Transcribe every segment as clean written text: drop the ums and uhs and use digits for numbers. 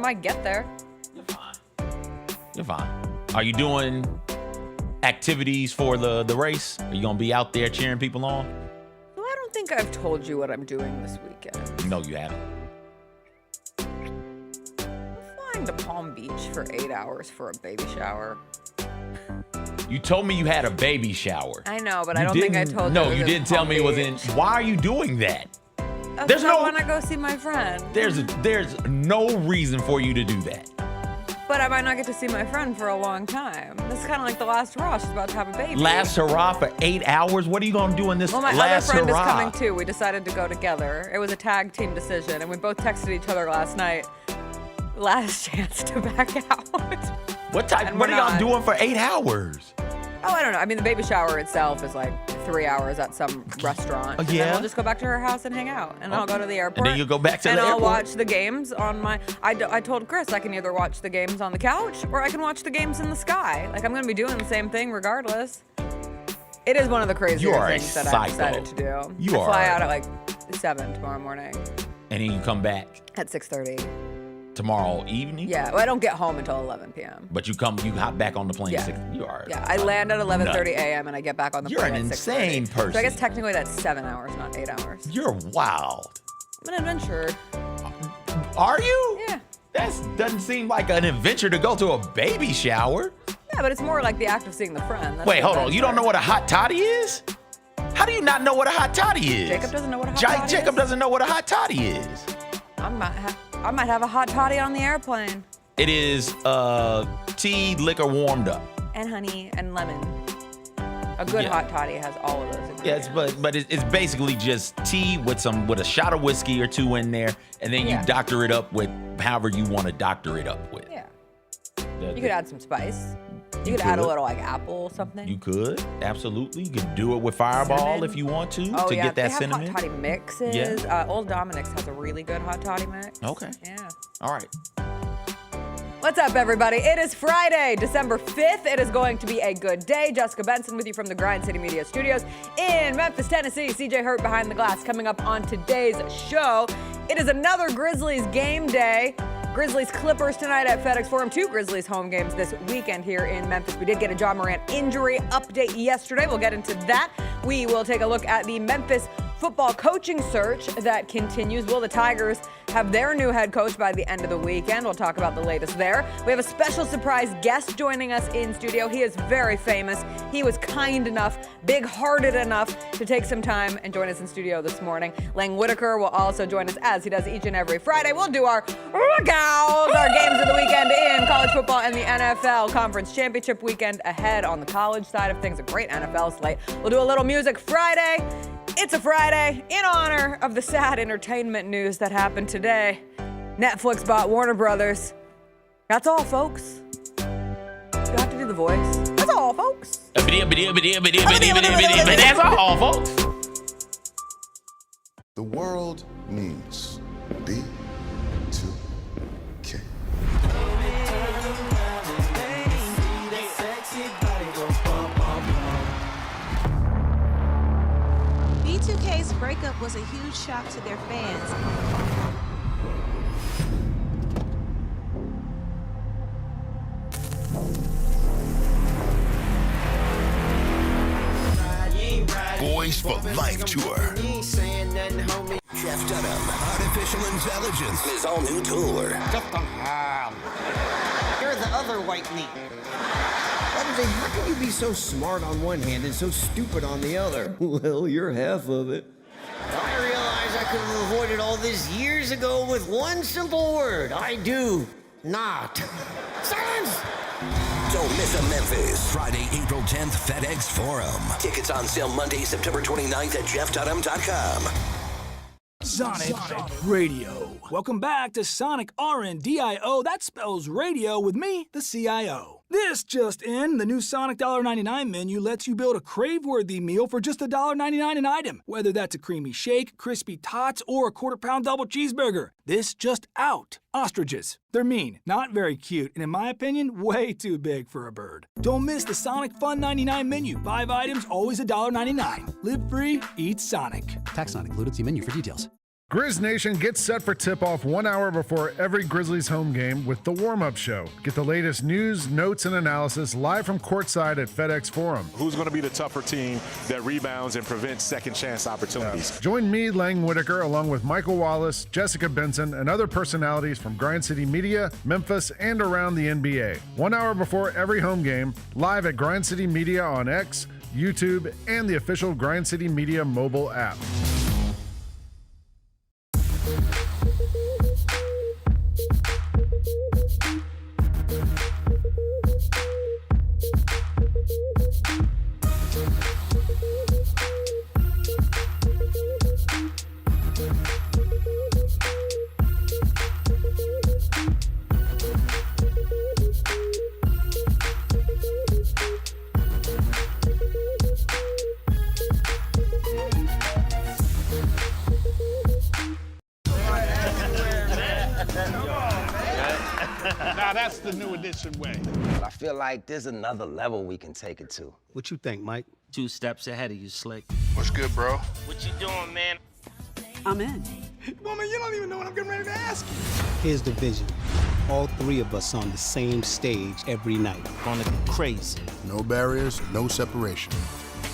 might get there. You're fine. You're fine. Are you doing activities for the race? Are you going to be out there cheering people on? Well, I don't think I've told you what I'm doing this weekend. No, you haven't. I'm flying to Palm Beach for 8 hours for a baby shower. You told me you had a baby shower. I know, but I don't think I told you. No, you didn't tell me it was in. Why are you doing that? There's no. I want to go see my friend. There's no reason for you to do that. But I might not get to see my friend for a long time. This is kind of like the last hurrah. She's about to have a baby. Last hurrah for 8 hours? What are you going to do in this last hurrah? Well, my other friend is coming too. We decided to go together. It was a tag team decision, and we both texted each other last night. Last chance to back out. What are y'all doing for 8 hours? Oh, I don't know. I mean, the baby shower itself is like 3 hours at some restaurant. And then we'll just go back to her house and hang out. And I'll go to the airport. And then you'll go back to the airport. And I'll watch the games on my... I told Chris I can either watch the games on the couch or I can watch the games in the sky. Like, I'm going to be doing the same thing regardless. It is one of the crazier things that I've decided to do. I fly out at like 7 tomorrow morning. And then you come back? At 6:30. Tomorrow evening? Yeah, well, I don't get home until 11 p.m. But you hop back on the plane at 6. You are. Yeah, I land at 11:30 a.m. and I get back on the plane at 6:30. You're an insane person. So I guess technically that's 7 hours, not 8 hours. You're wild. I'm an adventurer. Are you? Yeah. That doesn't seem like an adventure to go to a baby shower. Yeah, but it's more like the act of seeing the friend. Wait, hold on. You don't know what a hot toddy is? How do you not know what a hot toddy is? Jacob doesn't know what a hot toddy is? Jacob doesn't know what a hot toddy is. I might have a hot toddy on the airplane. It is tea, liquor warmed up. And honey and lemon. A good hot toddy has all of those ingredients. Yes, but it's basically just tea with a shot of whiskey or two in there, and then you doctor it up with however you want to doctor it up with. Yeah. You could add some spice. You could add a little like apple something. You could, absolutely. You could do it with Fireball cinnamon. If you want to get that cinnamon. They have hot toddy mixes. Yeah. Old Dominic's has a really good hot toddy mix. Okay. Yeah. All right. What's up, everybody? It is Friday, December 5th. It is going to be a good day. Jessica Benson with you from the Grind City Media Studios in Memphis, Tennessee. CJ Hurt behind the glass coming up on today's show. It is another Grizzlies game day. Grizzlies Clippers tonight at FedEx Forum. 2 Grizzlies home games this weekend here in Memphis. We did get a John Morant injury update yesterday. We'll get into that. We will take a look at the Memphis football coaching search that continues. Will the Tigers have their new head coach by the end of the weekend? We'll talk about the latest there. We have a special surprise guest joining us in studio. He is very famous. He was kind enough, big-hearted enough to take some time and join us in studio this morning. Whitaker will also join us as he does each and every Friday. We'll do our RAGGOWs, our games of the weekend in college football and the NFL Conference Championship weekend ahead on the college side of things. A great NFL slate. We'll do a little music Friday. It's a Friday in honor of the sad entertainment news that happened today. Netflix bought Warner Brothers. That's all, folks. You have to do the voice. That's all, folks. That's all, folks. The world needs B2K. B2K's breakup was a huge shock to their fans. Boys for Life Tour. Jeff Dunham, Artificial Intelligence, his all new tour. You're the other white meat. How can you be so smart on one hand and so stupid on the other? Well, you're half of it. I realize I could have avoided all this years ago with one simple word. I do not. Silence! Don't miss a Memphis. Friday, April 10th, FedEx Forum. Tickets on sale Monday, September 29th at jeffdunham.com. Sonic Radio. Welcome back to Sonic RNDIO. That spells radio with me, the CIO. This just in, the new Sonic $1.99 menu lets you build a crave-worthy meal for just $1.99 an item. Whether that's a creamy shake, crispy tots, or a quarter-pound double cheeseburger. This just out. Ostriches. They're mean, not very cute, and in my opinion, way too big for a bird. Don't miss the Sonic Fun 99 menu. 5 items, always $1.99. Live free, eat Sonic. Tax not included. See menu for details. Grizz Nation gets set for tip-off 1 hour before every Grizzlies home game with the warm-up show. Get the latest news, notes, and analysis live from courtside at FedEx Forum. Who's going to be the tougher team that rebounds and prevents second-chance opportunities? Join me, Lang Whitaker, along with Michael Wallace, Jessica Benson, and other personalities from Grind City Media, Memphis, and around the NBA. 1 hour before every home game, live at Grind City Media on X, YouTube, and the official Grind City Media mobile app. Now that's the new edition way. I feel like there's another level we can take it to. What you think, Mike? 2 steps ahead of you, Slick. What's good, bro? What you doing, man? I'm in. Woman, you don't even know what I'm getting ready to ask you. Here's the vision. All 3 of us on the same stage every night. Gonna go crazy. No barriers, no separation.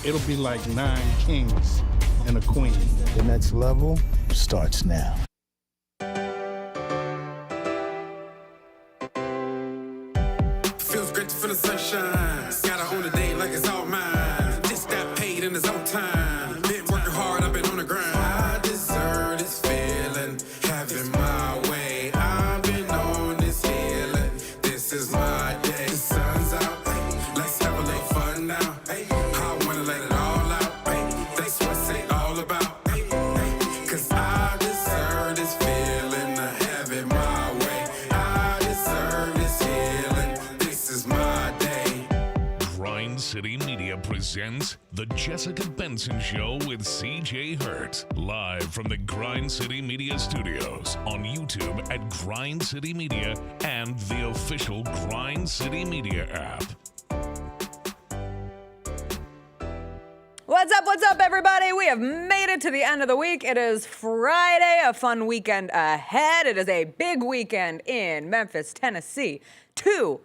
It'll be like 9 kings and a queen. The next level starts now. Feels great to feel the sunshine. Gotta own the day like it's all mine. Just got paid in his own time. Been working hard, I've been on the grind. I deserve this feeling, having my way. I've been on this healing. This is my day. The sun's out, let's have a little fun now. I wanna let it all out. That's what it's all about. Cause I deserve this feeling, having my way. I deserve this healing. This is my day. Grind City Media presents The Jessica Benson Show with CJ Hurt. Live from the Grind City Media Studios on YouTube at Grind City Media and the official Grind City Media app. What's up, everybody? We have made it to the end of the week. It is Friday, a fun weekend ahead. It is a big weekend in Memphis, Tennessee. 2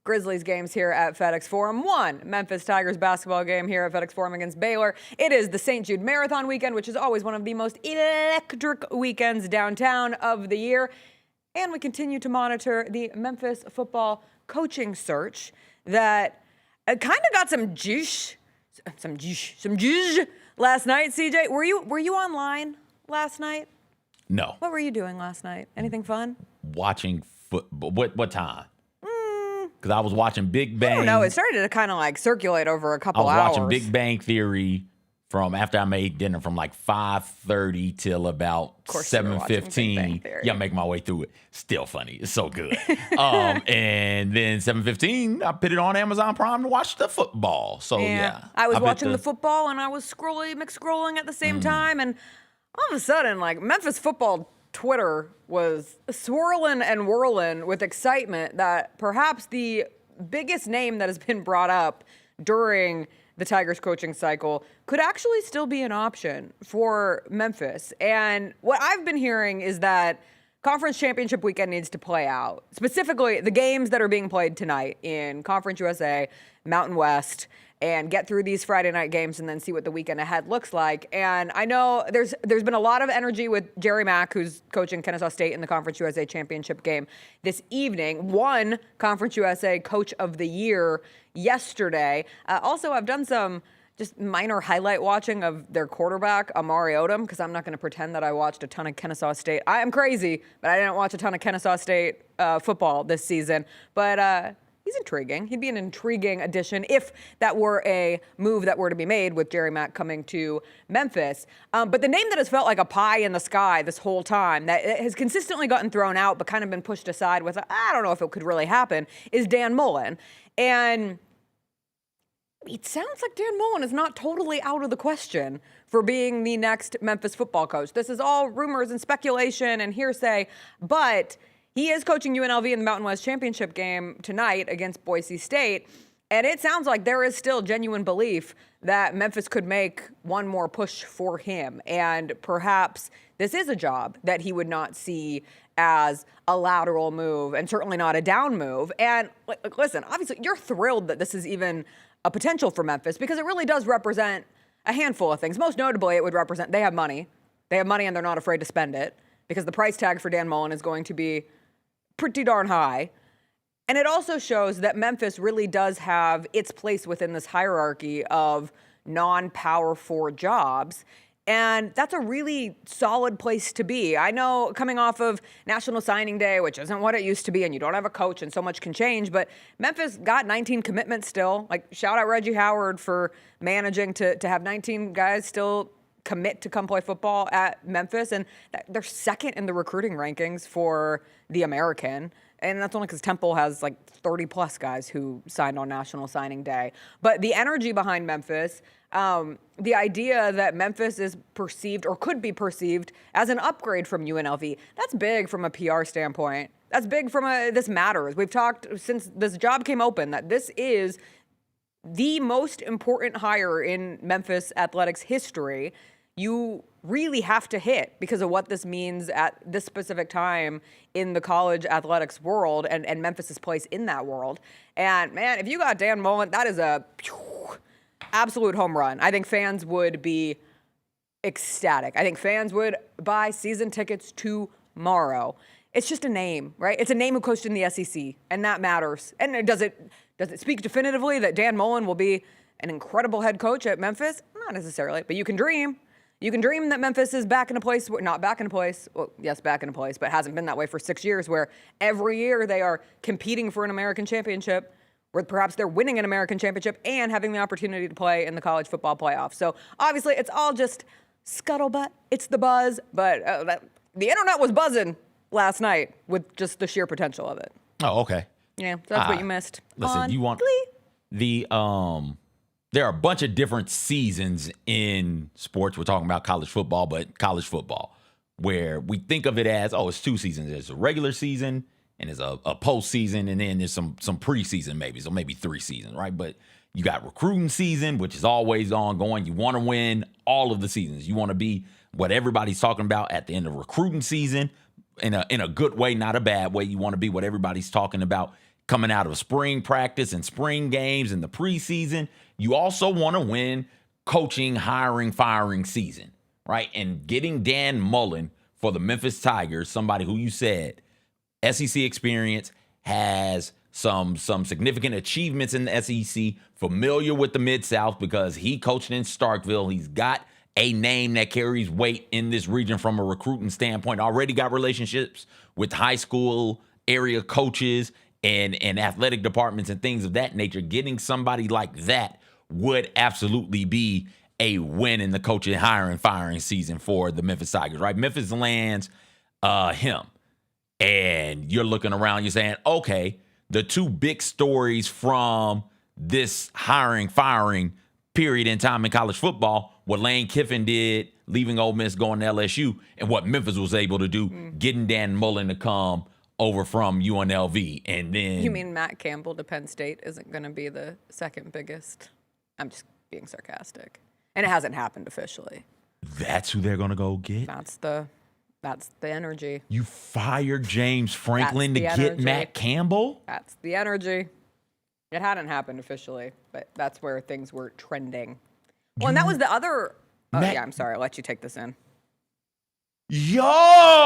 Grizzlies games here at FedEx Forum. 1 Memphis Tigers basketball game here at FedEx Forum against Baylor. It is the St. Jude Marathon weekend, which is always one of the most electric weekends downtown of the year. And we continue to monitor the Memphis football coaching search that kind of got some juice last night. CJ, were you online last night? No. What were you doing last night? Anything fun? Watching football. What time? Because I was watching Big Bang. I don't know. It started to kind of like circulate over a couple hours. I was watching Big Bang Theory from after I made dinner from like 5:30 till about 7:15. Yeah, make my way through it. Still funny. It's so good. And then 7:15, I put it on Amazon Prime to watch the football. So yeah. I was watching the football and I was scrolling at the same time, and all of a sudden, like, Memphis football Twitter was swirling and whirling with excitement that perhaps the biggest name that has been brought up during the Tigers coaching cycle could actually still be an option for Memphis. And what I've been hearing is that Conference Championship weekend needs to play out. Specifically, the games that are being played tonight in Conference USA, Mountain West, and get through these Friday night games and then see what the weekend ahead looks like. And I know there's been a lot of energy with Jerry Mack, who's coaching Kennesaw State in the Conference USA Championship game this evening. Won Conference USA Coach of the Year yesterday. Also, I've done some just minor highlight watching of their quarterback, Amari Odom, because I'm not going to pretend that I watched a ton of Kennesaw State. I am crazy, but I didn't watch a ton of Kennesaw State football this season. But he's intriguing. He'd be an intriguing addition if that were a move that were to be made with Jerry Mack coming to Memphis. But the name that has felt like a pie in the sky this whole time, that has consistently gotten thrown out but kind of been pushed aside with, I don't know if it could really happen, is Dan Mullen. And it sounds like Dan Mullen is not totally out of the question for being the next Memphis football coach. This is all rumors and speculation and hearsay, but he is coaching UNLV in the Mountain West Championship game tonight against Boise State. And it sounds like there is still genuine belief that Memphis could make one more push for him. And perhaps this is a job that he would not see as a lateral move and certainly not a down move. And listen, obviously you're thrilled that this is even a potential for Memphis because it really does represent a handful of things. Most notably, it would represent they have money. They have money and they're not afraid to spend it because the price tag for Dan Mullen is going to be pretty darn high. And it also shows that Memphis really does have its place within this hierarchy of non-power 4 jobs. And that's a really solid place to be. I know coming off of National Signing Day, which isn't what it used to be, and you don't have a coach and so much can change, but Memphis got 19 commitments still. Like, shout out Reggie Howard for managing to have 19 guys still commit to come play football at Memphis. And they're second in the recruiting rankings for the American. And that's only because Temple has like 30-plus guys who signed on National Signing Day. But the energy behind Memphis, the idea that Memphis is perceived or could be perceived as an upgrade from UNLV, that's big from a PR standpoint. That's big from this matters. We've talked since this job came open that this is the most important hire in Memphis athletics history. You really have to hit because of what this means at this specific time in the college athletics world and Memphis' place in that world. And man, if you got Dan Mullen, that is a absolute home run. I think fans would be ecstatic. I think fans would buy season tickets tomorrow. It's just a name, right? It's a name who coached in the SEC, and that matters. And does it speak definitively that Dan Mullen will be an incredible head coach at Memphis? Not necessarily, but you can dream. You can dream that Memphis is back in a place, not back in a place, well, yes, back in a place, but hasn't been that way for 6 years, where every year they are competing for an American championship, where perhaps they're winning an American championship and having the opportunity to play in the college football playoff. So obviously it's all just scuttlebutt. It's the buzz, but the internet was buzzing last night with just the sheer potential of it. Oh, okay. Yeah, so that's what you missed. Listen, you want the there are a bunch of different seasons in sports. We're talking about college football, but college football, where we think of it as, oh, it's 2 seasons. There's a regular season and there's a postseason, and then there's some preseason maybe, so maybe 3 seasons, right? But you got recruiting season, which is always ongoing. You want to win all of the seasons. You want to be what everybody's talking about at the end of recruiting season in a good way, not a bad way. You want to be what everybody's talking about coming out of spring practice and spring games and the preseason. You also want to win coaching, hiring, firing season, right? And getting Dan Mullen for the Memphis Tigers, somebody who you said SEC experience, has some significant achievements in the SEC, familiar with the Mid-South because he coached in Starkville. He's got a name that carries weight in this region from a recruiting standpoint, already got relationships with high school area coaches and athletic departments and things of that nature. Getting somebody like that would absolutely be a win in the coaching, hiring, firing season for the Memphis Tigers, right? Memphis lands him. And you're looking around, you're saying, okay, the 2 big stories from this hiring, firing period in time in college football, what Lane Kiffin did, leaving Ole Miss, going to LSU, and what Memphis was able to do, getting Dan Mullen to come over from UNLV. And then... You mean Matt Campbell to Penn State isn't going to be the second biggest? I'm just being sarcastic. And it hasn't happened officially. That's who they're going to go get? That's the energy. You fired James Franklin to get Matt Campbell? That's the energy. It hadn't happened officially, but that's where things were trending. Well, and that was the other... yeah, I'm sorry. I'll let you take this in. Yo!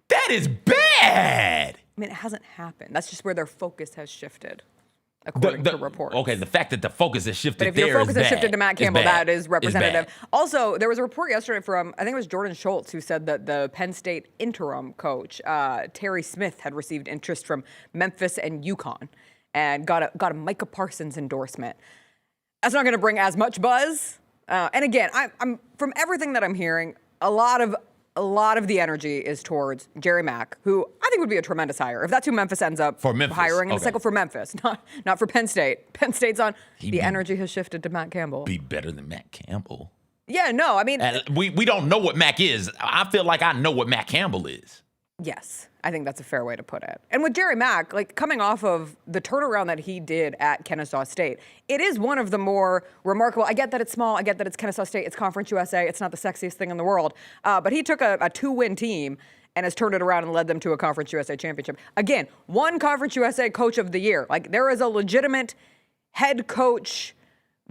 That is bad! I mean, it hasn't happened. That's just where their focus has shifted, according to reports. Okay, the fact that the focus has shifted, but if your focus has shifted to Matt Campbell, that is representative. Also, there was a report yesterday from, I think it was Jordan Schultz, who said that the Penn State interim coach, Terry Smith, had received interest from Memphis and UConn and got a Micah Parsons endorsement. That's not going to bring as much buzz. And again, I'm from everything that I'm hearing, a lot of the energy is towards Jerry Mack, who I think would be a tremendous hire. If that's who Memphis ends up hiring in the cycle for Memphis, not for Penn State. Penn State's on. The energy has shifted to Matt Campbell. Be better than Matt Campbell. Yeah, no, I mean. We don't know what Mack is. I feel like I know what Matt Campbell is. Yes, I think that's a fair way to put it. And with Jerry Mack, like coming off of the turnaround that he did at Kennesaw State, it is one of the more remarkable. I get that it's small. I get that it's Kennesaw State. It's Conference USA. It's not the sexiest thing in the world. But he took a 2-win team and has turned it around and led them to a Conference USA championship. Again, one Conference USA Coach of the Year. Like there is a legitimate head coach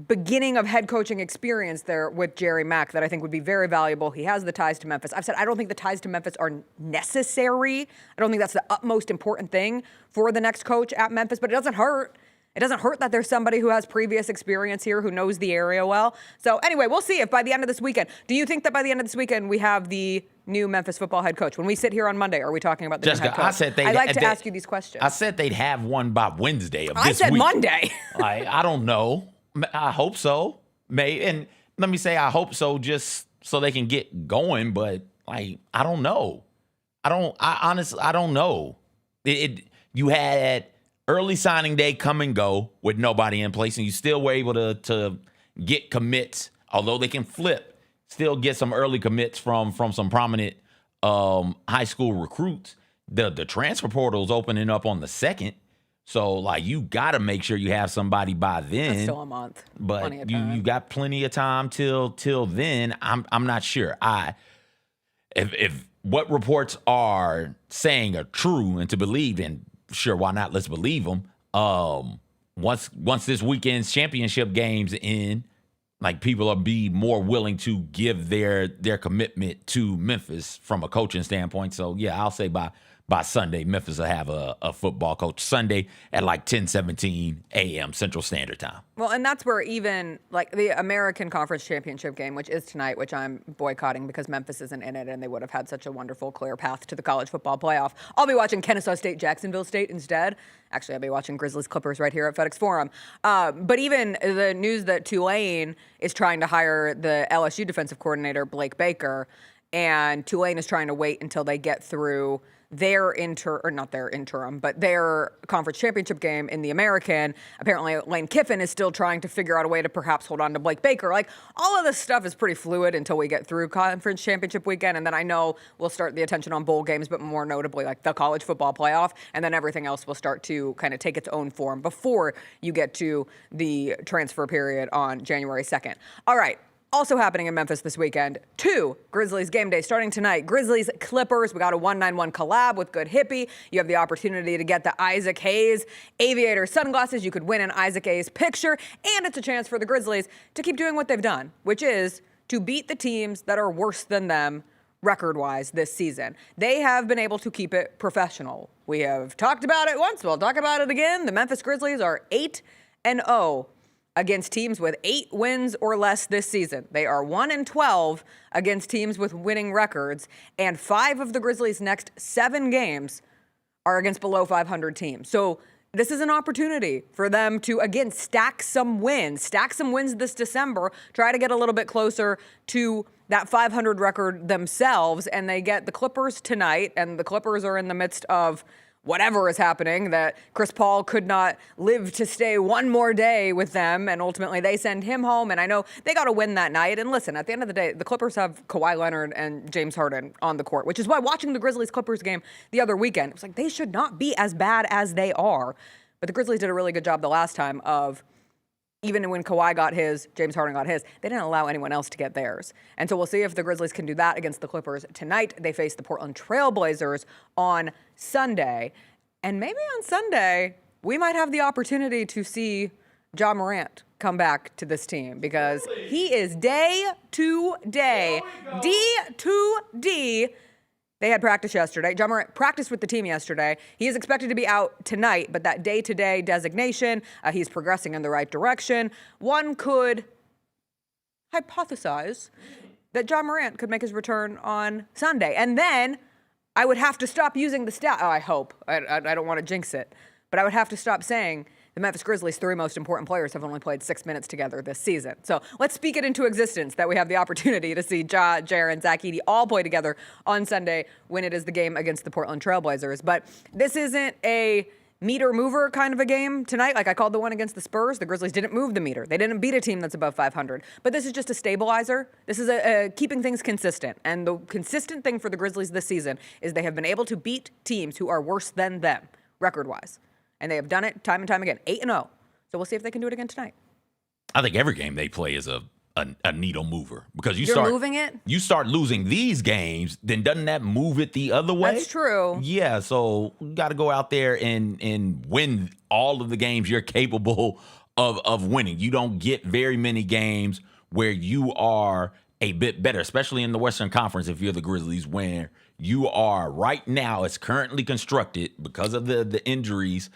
beginning of head coaching experience there with Jerry Mack that I think would be very valuable. He has the ties to Memphis. I've said I don't think the ties to Memphis are necessary. I don't think that's the utmost important thing for the next coach at Memphis, but it doesn't hurt. It doesn't hurt that there's somebody who has previous experience here, who knows the area well. So anyway, we'll see if by the end of this weekend, do you think that by the end of this weekend we have the new Memphis football head coach? When we sit here on Monday, are we talking about the new head coach? I like to ask you these questions. I said they'd have one by Wednesday of this week. I said Monday. I don't know. I hope so. And let me say I hope so just so they can get going, but like I don't know. I honestly don't know. You had early signing day come and go with nobody in place, and you still were able to get commits, although they can flip, still get some early commits from some prominent high school recruits. The transfer portal is opening up on the 2nd. So, like, you got to make sure you have somebody by then. That's still a month. But you got plenty of time till then. I'm not sure. If what reports are saying are true and to believe, then sure, why not? Let's believe them. Once this weekend's championship games end, like people will be more willing to give their commitment to Memphis from a coaching standpoint. So yeah, I'll say by Sunday, Memphis will have a football coach. Sunday at like 10:17 a.m. Central Standard Time. Well, and that's where even like the American Conference Championship game, which is tonight, which I'm boycotting because Memphis isn't in it and they would have had such a wonderful, clear path to the college football playoff. I'll be watching Kennesaw State, Jacksonville State instead. Actually, I'll be watching Grizzlies Clippers right here at FedEx Forum. But even the news that Tulane is trying to hire the LSU defensive coordinator, Blake Baker, and Tulane is trying to wait until they get through their conference championship game in the American. Apparently, Lane Kiffin is still trying to figure out a way to perhaps hold on to Blake Baker. Like, all of this stuff is pretty fluid until we get through conference championship weekend. And then I know we'll start the attention on bowl games, but more notably, like the college football playoff. And then everything else will start to kind of take its own form before you get to the transfer period on January 2nd. All right. Also happening in Memphis this weekend, 2 Grizzlies game day starting tonight. Grizzlies Clippers. We got a 191 collab with Good Hippie. You have the opportunity to get the Isaac Hayes aviator sunglasses. You could win an Isaac Hayes picture, and it's a chance for the Grizzlies to keep doing what they've done, which is to beat the teams that are worse than them record-wise this season. They have been able to keep it professional. We have talked about it once. We'll talk about it again. The Memphis Grizzlies are 8-0 against teams with 8 wins or less this season. They are 1-12 against teams with winning records, and 5 of the Grizzlies' next 7 games are against below 500 teams. So this is an opportunity for them to, again, stack some wins this December, try to get a little bit closer to that 500 record themselves, and they get the Clippers tonight, and the Clippers are in the midst of whatever is happening, that Chris Paul could not live to stay one more day with them, and ultimately they send him home, and I know they got to win that night. And listen, at the end of the day, the Clippers have Kawhi Leonard and James Harden on the court, which is why watching the Grizzlies-Clippers game the other weekend, it was like they should not be as bad as they are. But the Grizzlies did a really good job the last time of, even when Kawhi got his, James Harden got his, they didn't allow anyone else to get theirs. And so we'll see if the Grizzlies can do that against the Clippers tonight. They face the Portland Trail Blazers on Sunday. And maybe on Sunday, we might have the opportunity to see Ja Morant come back to this team, because he is day to day, D to D. They had practice yesterday. Ja Morant practiced with the team yesterday. He is expected to be out tonight, but that day-to-day designation, he's progressing in the right direction. One could hypothesize that Ja Morant could make his return on Sunday. And then I would have to stop using the stat. Oh, I hope. I don't want to jinx it. But I would have to stop saying the Memphis Grizzlies' 3 most important players have only played 6 minutes together this season. So let's speak it into existence that we have the opportunity to see Ja, Jaren, Zach Edey all play together on Sunday when it is the game against the Portland Trail Blazers. But this isn't a meter mover kind of a game tonight. Like I called the one against the Spurs. The Grizzlies didn't move the meter. They didn't beat a team that's above 500. But this is just a stabilizer. This is a keeping things consistent. And the consistent thing for the Grizzlies this season is they have been able to beat teams who are worse than them, record-wise. And they have done it time and time again, 8-0. So we'll see if they can do it again tonight. I think every game they play is a needle mover because You're moving it? You start losing these games, then doesn't that move it the other way? That's true. Yeah, so you got to go out there and win all of the games you're capable of winning. You don't get very many games where you are a bit better, especially in the Western Conference if you're the Grizzlies, where you are right now, it's currently constructed because of the injuries.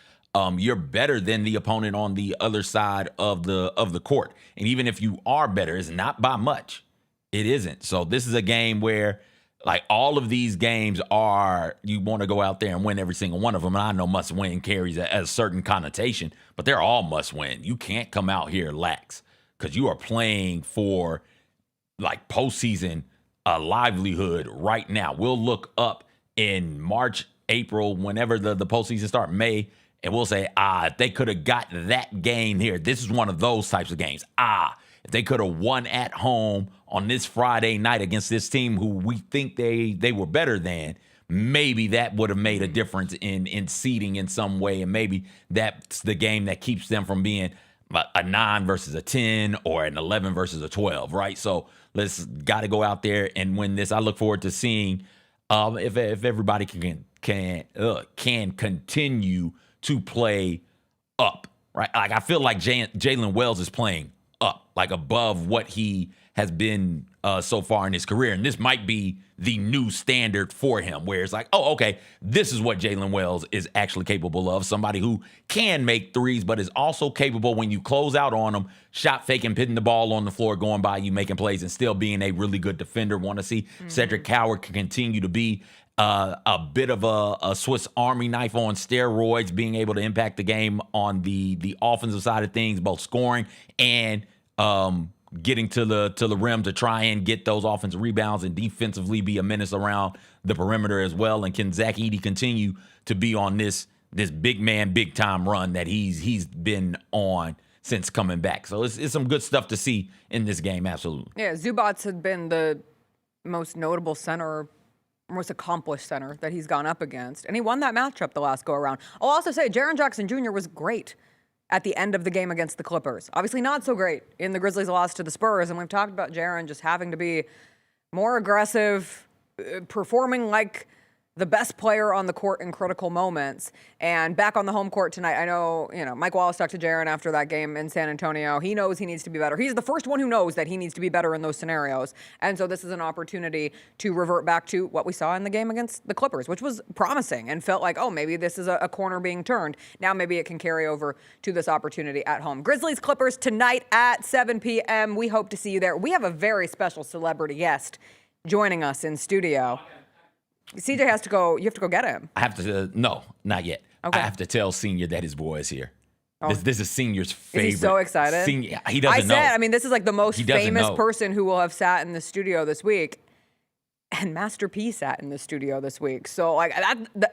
You're better than the opponent on the other side of the court. And even if you are better, it's not by much. It isn't. So this is a game where, like, all of these games are, you want to go out there and win every single one of them. And I know must win carries a certain connotation, but they're all must win. You can't come out here lax because you are playing for, like, postseason livelihood right now. We'll look up in March, April, whenever the postseason start, May, and we'll say, if they could have got that game here, this is one of those types of games. If they could have won at home on this Friday night against this team who we think they were better than, maybe that would have made a difference in seeding in some way. And maybe that's the game that keeps them from being a 9 versus a 10 or an 11 versus a 12, right? So let's got to go out there and win this. I look forward to seeing if everybody can continue to play up, right? Like I feel like Jalen Wells is playing up, like above what he has been so far in his career. And this might be the new standard for him, where it's like, oh, okay, this is what Jalen Wells is actually capable of. Somebody who can make threes, but is also capable when you close out on them, shot faking, putting the ball on the floor, going by you, making plays, and still being a really good defender. Want to see Cedric Coward can continue to be a bit of a Swiss Army knife on steroids, being able to impact the game on the offensive side of things, both scoring and getting to the rim to try and get those offensive rebounds and defensively be a menace around the perimeter as well. And can Zach Edey continue to be on this big man, big time run that he's been on since coming back? So it's some good stuff to see in this game, absolutely. Yeah, Zubats had been the most notable center, most accomplished center that he's gone up against. And he won that matchup the last go-around. I'll also say Jaren Jackson Jr. was great at the end of the game against the Clippers. Obviously not so great in the Grizzlies' loss to the Spurs. And we've talked about Jaren just having to be more aggressive, performing like the best player on the court in critical moments. And back on the home court tonight, I know, Mike Wallace talked to Jaren after that game in San Antonio. He knows he needs to be better. He's the first one who knows that he needs to be better in those scenarios. And so this is an opportunity to revert back to what we saw in the game against the Clippers, which was promising and felt like, oh, maybe this is a corner being turned. Now maybe it can carry over to this opportunity at home. Grizzlies Clippers tonight at 7 p.m. We hope to see you there. We have a very special celebrity guest joining us in studio. CJ has to go. You have to go get him. I have to. No, not yet. Okay. I have to tell Senior that his boy is here. Oh. This is Senior's favorite. Is he so excited? Senior, he doesn't know. This is like the most famous person who will have sat in the studio this week. And Master P sat in the studio this week. So like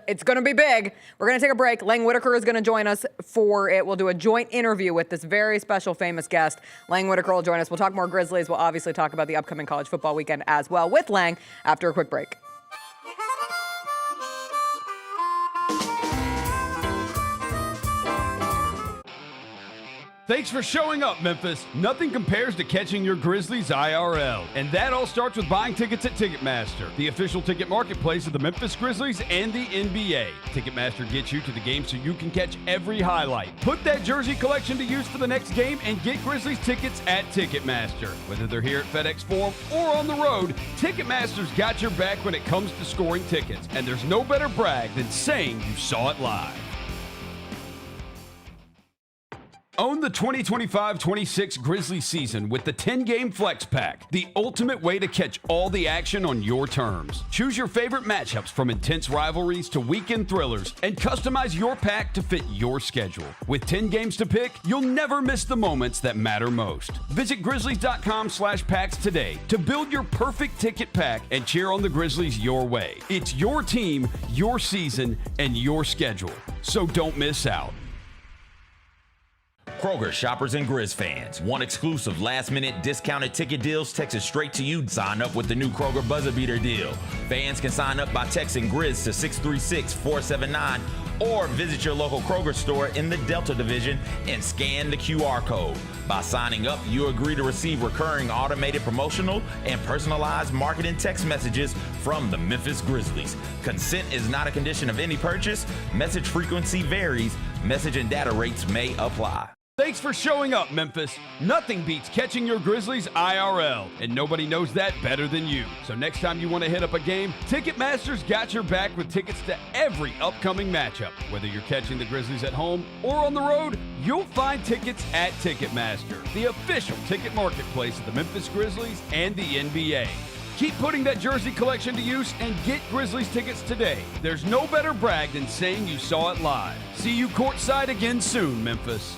it's going to be big. We're going to take a break. Lang Whitaker is going to join us for it. We'll do a joint interview with this very special famous guest. Lang Whitaker will join us. We'll talk more Grizzlies. We'll obviously talk about the upcoming college football weekend as well with Lang after a quick break. Thanks for showing up, Memphis. Nothing compares to catching your Grizzlies IRL. And that all starts with buying tickets at Ticketmaster, the official ticket marketplace of the Memphis Grizzlies and the NBA. Ticketmaster gets you to the game so you can catch every highlight. Put that jersey collection to use for the next game and get Grizzlies tickets at Ticketmaster. Whether they're here at FedEx Forum or on the road, Ticketmaster's got your back when it comes to scoring tickets. And there's no better brag than saying you saw it live. Own the 2025-26 Grizzlies season with the 10-game Flex Pack, the ultimate way to catch all the action on your terms. Choose your favorite matchups from intense rivalries to weekend thrillers and customize your pack to fit your schedule. With 10 games to pick, you'll never miss the moments that matter most. Visit Grizzlies.com/packs today to build your perfect ticket pack and cheer on the Grizzlies your way. It's your team, your season, and your schedule. So don't miss out. Kroger shoppers and Grizz fans. Want exclusive last-minute discounted ticket deals texted straight to you? Sign up with the new Kroger Buzzer Beater deal. Fans can sign up by texting Grizz to 636-479 or visit your local Kroger store in the Delta Division and scan the QR code. By signing up, you agree to receive recurring automated promotional and personalized marketing text messages from the Memphis Grizzlies. Consent is not a condition of any purchase. Message frequency varies. Message and data rates may apply. Thanks for showing up, Memphis. Nothing beats catching your Grizzlies IRL, and nobody knows that better than you. So next time you want to hit up a game, Ticketmaster's got your back with tickets to every upcoming matchup. Whether you're catching the Grizzlies at home or on the road, you'll find tickets at Ticketmaster, the official ticket marketplace of the Memphis Grizzlies and the NBA. Keep putting that jersey collection to use and get Grizzlies tickets today. There's no better brag than saying you saw it live. See you courtside again soon, Memphis.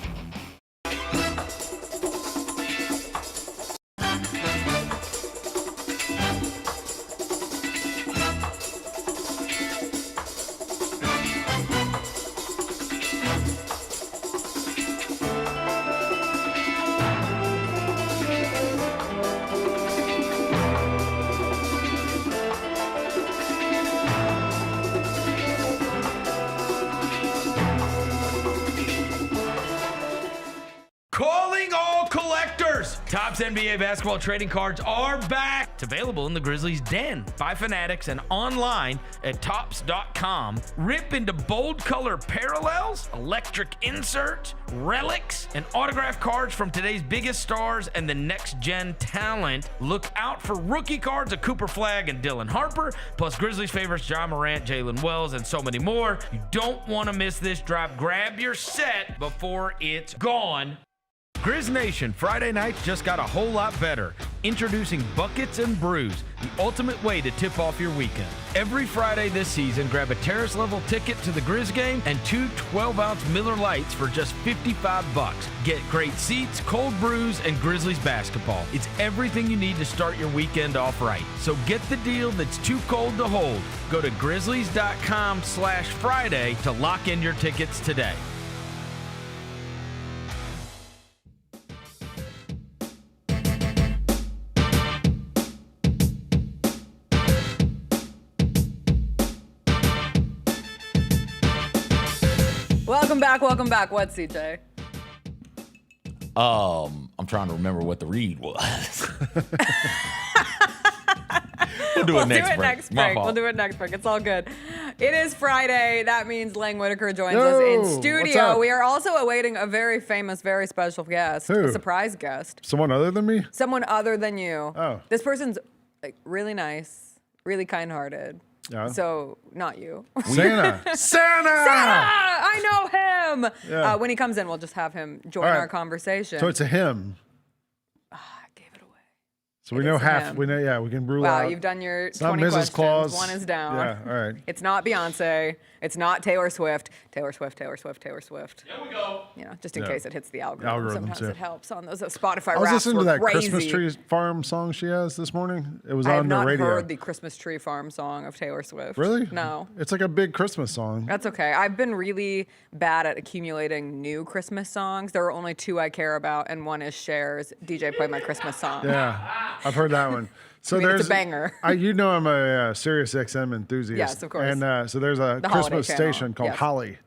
Calling all collectors! Topps NBA basketball trading cards are back! It's available in the Grizzlies Den by Fanatics and online at Topps.com. Rip into bold color parallels, electric inserts, relics, and autographed cards from today's biggest stars and the next-gen talent. Look out for rookie cards of Cooper Flagg and Dylan Harper, plus Grizzlies favorites John Morant, Jalen Wells, and so many more. You don't want to miss this drop. Grab your set before it's gone. Grizz Nation, Friday nights just got a whole lot better. Introducing Buckets and Brews, the ultimate way to tip off your weekend. Every Friday this season, grab a terrace-level ticket to the Grizz game and 2 12-ounce Miller Lights for just $55. Get great seats, cold brews, and Grizzlies basketball. It's everything you need to start your weekend off right. So get the deal that's too cold to hold. Go to Grizzlies.com/Friday to lock in your tickets today. Welcome back. What's CJ? I'm trying to remember what the read was. We'll do it next break. We'll do it next break. It's all good. It is Friday. That means Lang Whitaker joins us in studio. We are also awaiting a very famous, very special guest. Who? A surprise guest. Someone other than me? Someone other than you. Oh. This person's really nice, really kind-hearted. Yeah. So, not you. Santa! I know him! Yeah. When he comes in, we'll just have him join our conversation. So it's a him. I gave it away. So we know half. We know, yeah, we can rule out. Wow, you've done your It's not 20 Mrs. questions. Claus. One is down. Yeah, all right. It's not Beyonce. It's not Taylor Swift. Taylor Swift. Here we go. Just in case it hits the algorithm. Sometimes it helps on those Spotify raps. I was listening to that crazy. Christmas Tree Farm song she has this morning. It was I on the radio. have not heard the Christmas Tree Farm song of Taylor Swift. Really? No. It's like a big Christmas song. That's okay. I've been really bad at accumulating new Christmas songs. There are only 2 I care about, and one is Cher's DJ Play My Christmas Song. Yeah, I've heard that one. So it's a banger. I'm a Sirius XM enthusiast. Yes, of course. And so there's a The Christmas holiday channel. station called Holly.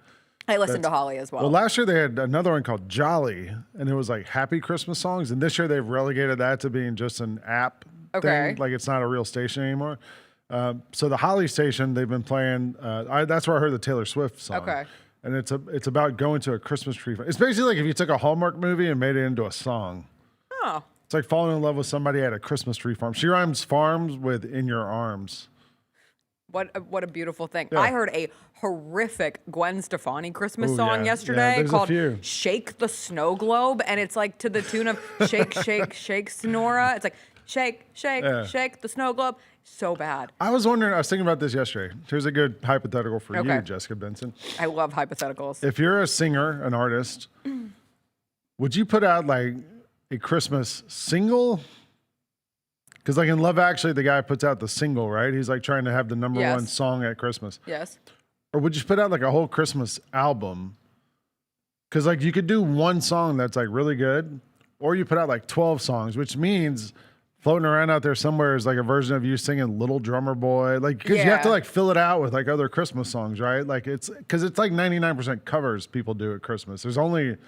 I listen to Holly as well. Well, last year they had another one called Jolly, and it was like happy Christmas songs. And this year they've relegated that to being just an app thing. Like it's not a real station anymore. So the Holly station, they've been playing. That's where I heard the Taylor Swift song. Okay. And it's about going to a Christmas tree. It's basically like if you took a Hallmark movie and made it into a song. Oh. It's like falling in love with somebody at a Christmas tree farm. She rhymes farms with in your arms. What a beautiful thing. Yeah. I heard a horrific Gwen Stefani Christmas Ooh, song yeah. yesterday there's called a few. Shake the Snow Globe, and it's like to the tune of Shake, Shake, Shake, Sonora. It's like shake, shake, shake the snow globe. So bad. I was thinking about this yesterday. Here's a good hypothetical for Okay. you, Jessica Benson. I love hypotheticals. If you're a singer, an artist, would you put out like a Christmas single? Because like in Love Actually, the guy puts out the single, right? He's like trying to have the number Yes. one song at Christmas. Yes. Or would you put out like a whole Christmas album? Because like you could do one song that's like really good, or you put out like 12 songs, which means floating around out there somewhere is like a version of you singing Little Drummer Boy. Like, because you have to like fill it out with like other Christmas songs, right? Like because it's like 99% covers people do at Christmas. There's only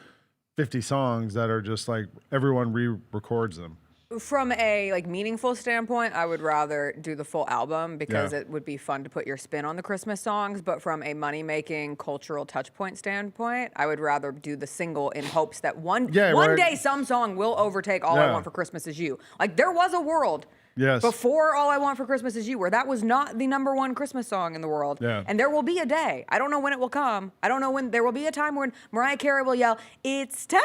50 songs that are just like everyone re-records them. From a like meaningful standpoint, I would rather do the full album because Yeah. it would be fun to put your spin on the Christmas songs. But from a money-making cultural touchpoint standpoint, I would rather do the single in hopes that one day some song will overtake All I Want for Christmas Is You. Like there was a world before All I Want for Christmas Is You where that was not the number one Christmas song in the world. Yeah. And there will be a day. I don't know when it will come. I don't know when there will be a time when Mariah Carey will yell, "It's time!"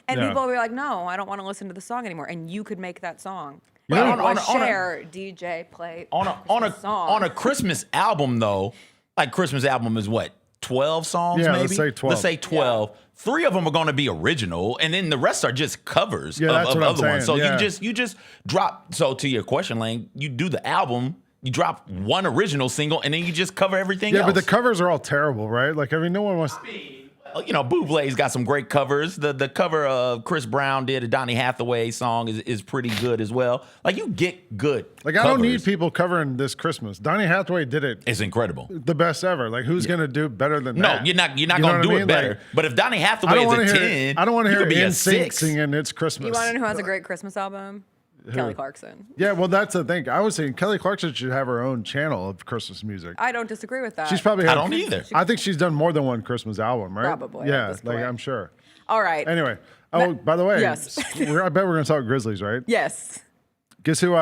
And people will be like, "No, I don't want to listen to the song anymore." And you could make that song. Yeah, Well, share DJ play song. on a Christmas album though, like Christmas album is what, 12 songs Yeah, maybe? let's say 12. Let's say 12. Yeah. 3 of them are going to be original, and then the rest are just covers of that's what I'm other ones. So saying, you just drop. So to your question, Lane, you do the album. You drop one original single, and then you just cover everything else. Yeah, but the covers are all terrible, right? Like, I mean, no one wants... You know, Bublé's got some great covers. The cover of Chris Brown did a Donny Hathaway song is pretty good as well. Like, you get good Like, I don't need people covering This Christmas. Donny Hathaway did it. It's incredible. The best ever. Like, who's going to do better than No, that? you're not You going know to what do I mean? it better. Like, But if Donny Hathaway is a 10, I don't want to you hear could be a NSYNC 6. singing It's Christmas. You want to know who has a great Christmas album? Kelly Clarkson. Yeah, well, that's the thing. I was saying Kelly Clarkson should have her own channel of Christmas music. I don't disagree with that. She's probably I don't either. I think she's done more than one Christmas album, right? Probably, Yeah, at this like point. I'm sure. All right. Anyway, by the way, Yes. I bet we're gonna talk Grizzlies, right? Yes. Guess who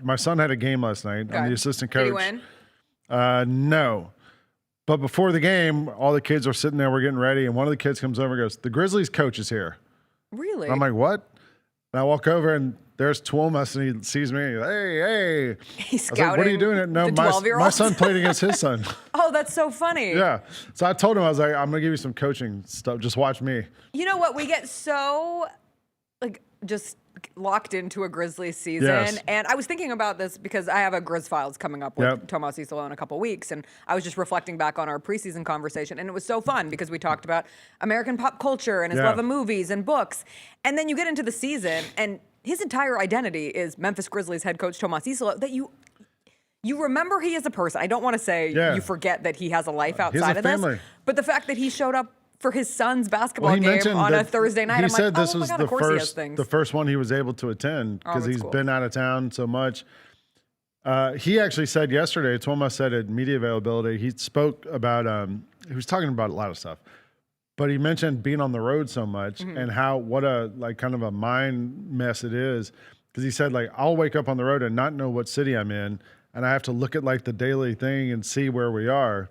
my son had a game last night. I'm the assistant coach. Did he win? No. But before the game, all the kids are sitting there, we're getting ready, and one of the kids comes over and goes, "The Grizzlies coach is here." Really? And I'm like, "What?" And I walk over and there's Twilmus, and he sees me. Hey. He's I was like, "What are you doing?" No, the my 12-year-old? son played against his son. Oh, that's so funny. Yeah. So I told him, I was like, "I'm gonna give you some coaching stuff. Just watch me." You know what? We get so just locked into a Grizzlies season. Yes. And I was thinking about this because I have a Grizz Files coming up with Yep. Tomas Isolo in a couple weeks. And I was just reflecting back on our preseason conversation. And it was so fun because we talked about American pop culture and his love of movies and books. And then you get into the season and his entire identity is Memphis Grizzlies head coach Tomas Isolo, that you remember he is a person. I don't want to say you forget that he has a life outside of family. this. But the fact that he showed up for his son's basketball game on a Thursday night, He I'm said like, this oh was my God, the of course he has things. first one he was able to attend because that's he's cool. been out of town so much. He actually said yesterday, Twilmus said at media availability, he spoke about, he was talking about a lot of stuff, but he mentioned being on the road so much and how, what a, like kind of a mind mess it is. Because he said, like, I'll wake up on the road and not know what city I'm in, and I have to look at like the daily thing and see where we are.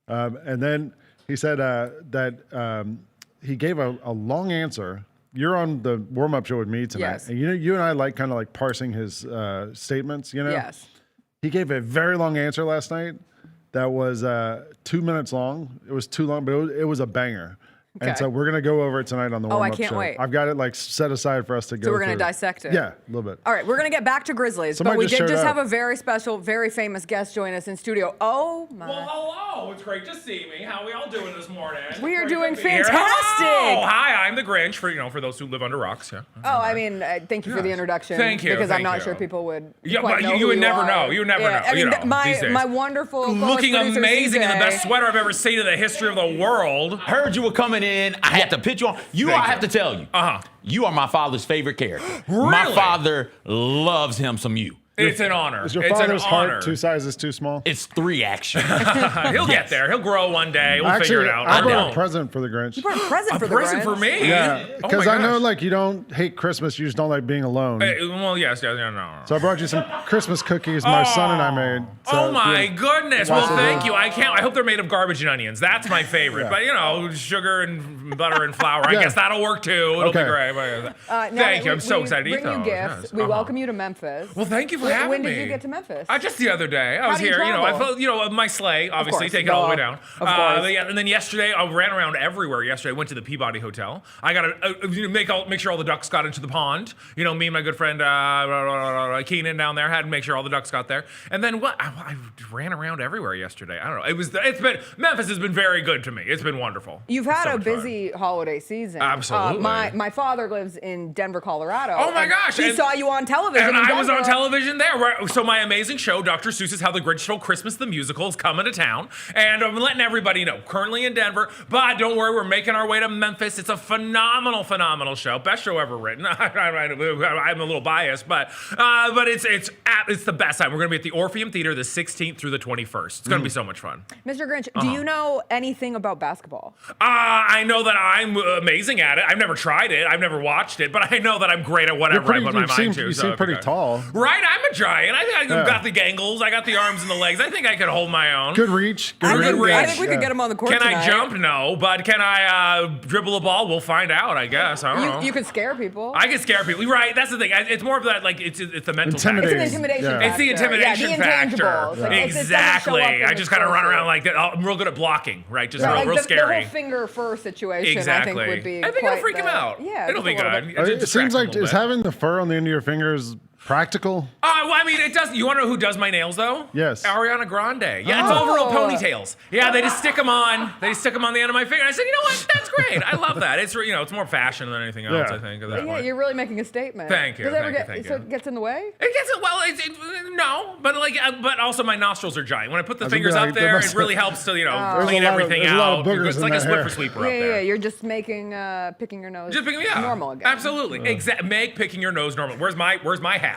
And then he said that he gave a long answer. You're on the warm-up show with me tonight. Yes. And you and I like kind of like parsing his statements, you know? Yes. He gave a very long answer last night that was 2 minutes long. It was too long, but it was a banger. Okay. And so we're going to go over it tonight on the warm-up I can't show. wait. I've got it like set aside for us to go So we're going to through. dissect it. Yeah, a little bit. All right, we're going to get back to Grizzlies, Somebody but we just did showed just up. have a very special, very famous guest join us in studio. Oh my. Well, hello. It's great to see me. How are we all doing this morning? We are Great doing to be here. fantastic. Oh, hi. I'm the Grinch for those who live under rocks. Yeah. Oh, I mean, thank you for the introduction. Thank you, Because I'm thank not you. sure people would. Yeah, quite but know you who would never are. know. You would never know. I mean, these days. my wonderful Looking co-host producer, amazing in the CJ. best sweater I've ever seen in the history of the world. Heard you were coming in. I had to pitch you on. I have to tell you. You are my father's favorite character. Really? My father loves him some you. It's an honor. Is your It's father's an honor. heart 2 sizes too small? It's 3 actually. He'll get there. He'll grow one day. We'll figure it out. I brought a present for the Grinch. You brought a present for the present Grinch? for me? Yeah, Oh because my I know gosh. like you don't hate Christmas, you just don't like being alone. Well, yes, no. So I brought you some Christmas cookies my son and I made. So Oh my yeah. goodness! Watch Well, it. thank you. I hope they're made of garbage and onions. That's my favorite. But sugar and butter and flour. I guess that'll work too. It'll be great. Thank you. I'm so excited to eat those. Bring you gifts. Yes. We welcome you to Memphis. Well, thank you for having When me. did you get to Memphis? Just the other day. I How was do you here. I travel? felt, my sleigh, obviously, course. take it all the way down. Of course. And then yesterday, I ran around everywhere. Yesterday, I went to the Peabody Hotel. I got to make sure all the ducks got into the pond. Me and my good friend Keenan down there had to make sure all the ducks got there. And then I ran around everywhere yesterday. I don't know. Memphis has been very good to me. It's been wonderful. You've It's had so a much fun. busy holiday season. Absolutely. My father lives in Denver, Colorado. Oh my and gosh! He saw you on television. And in I was on Denver. television there. So my amazing show, Dr. Seuss's How the Grinch Stole Christmas the Musical, is coming to town, and I'm letting everybody know. Currently in Denver, but don't worry, we're making our way to Memphis. It's a phenomenal show, best show ever written. I'm a little biased, but it's the best time. We're gonna be at the Orpheum Theater the 16th through the 21st. It's gonna be so much fun. Mr. Grinch, do you know anything about basketball? I know that I'm amazing at it. I've never tried it. I've never watched it, but I know that I'm great at whatever I put my mind to. You seem pretty tall. Right, I'm a giant. I think I got the gangles. I got the arms and the legs. I think I could hold my own. Good reach. I think we could get him on the court Can tonight. I jump? No. But can I dribble a ball? We'll find out, I guess. I don't know. You could scare people. I can scare people. Right, that's the thing. It's more of that, like, it's the mental factor. It's an intimidation factor. It's the intimidation factor. Like, Exactly. I just kind of run around like that. I'm real good at blocking, right? Just real the scary. whole finger fur situation, Exactly. I think, would be I think it'll freak him out. Yeah. It'll be good. It seems like is having the fur on the end of your fingers practical? Well, I mean, it does. You want to know who does my nails, though? Yes. Ariana Grande. Yeah, it's all real ponytails. Yeah, they just stick them on. They stick them on the end of my finger. I said, you know what? That's great. I love that. It's it's more fashion than anything else. I think. At that point. You're really making a statement. Thank you. Does it ever Thank so you. it gets in the way? It gets it. Well, no, but also my nostrils are giant. When I put the fingers up there, it really helps to clean everything out. There's It's like a Swiffer sweeper up there. Yeah. You're just making picking your nose Just picking, yeah, normal again. Absolutely. Meg picking your nose normal. Where's my hat?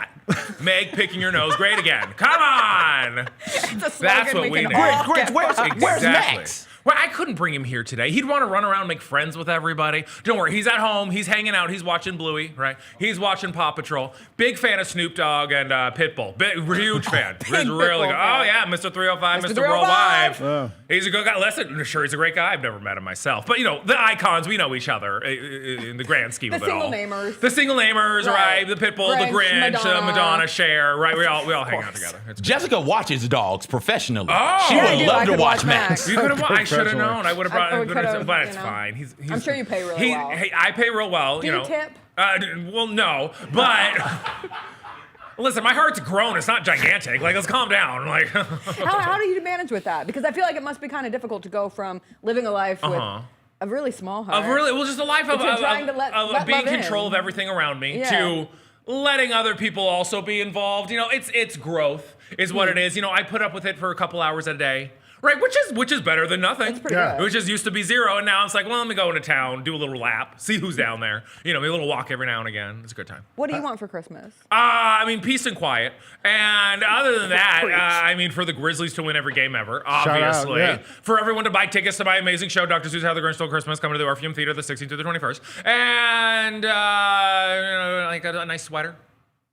Meg picking your nose great again. Come on. That's what we need. Grinch, where's Exactly. Max? Well, I couldn't bring him here today. He'd want to run around and make friends with everybody. Don't worry, he's at home. He's hanging out. He's watching Bluey, right? He's watching Paw Patrol. Big fan of Snoop Dogg and Pitbull. Huge fan. Really good. Oh, yeah, Mr. 305, Mr. Worldwide. He's a good guy. Listen, I'm sure he's a great guy. I've never met him myself. But, the icons, we know each other in the grand scheme of it all. The single namers, right? The Pitbull, the Grinch, Madonna, Cher, right? We all hang out together. Jessica watches dogs professionally. Oh, she would love to watch Max. You could have watched. I should have known. I would have brought. But it's fine. He's I'm sure you pay really well. Hey, I pay real well. Do you tip? Well, no, but. Listen, my heart's grown. It's not gigantic. Like, let's calm down. Like, how do you manage with that? Because I feel like it must be kind of difficult to go from living a life with a really small heart. Just a life of being in control of everything around me to letting other people also be involved. It's growth is what it is. I put up with it for a couple hours a day. Right, which is better than nothing. It's pretty good. Which just used to be 0, and now it's like, well, let me go into town, do a little lap, see who's down there. A little walk every now and again. It's a good time. What do you want for Christmas? Peace and quiet. And other than that, for the Grizzlies to win every game ever, obviously. Shout out, For everyone to buy tickets to my amazing show, Dr. Seuss's How the Grinch Stole Christmas, coming to the Orpheum Theater the 16th through the 21st. And a nice sweater.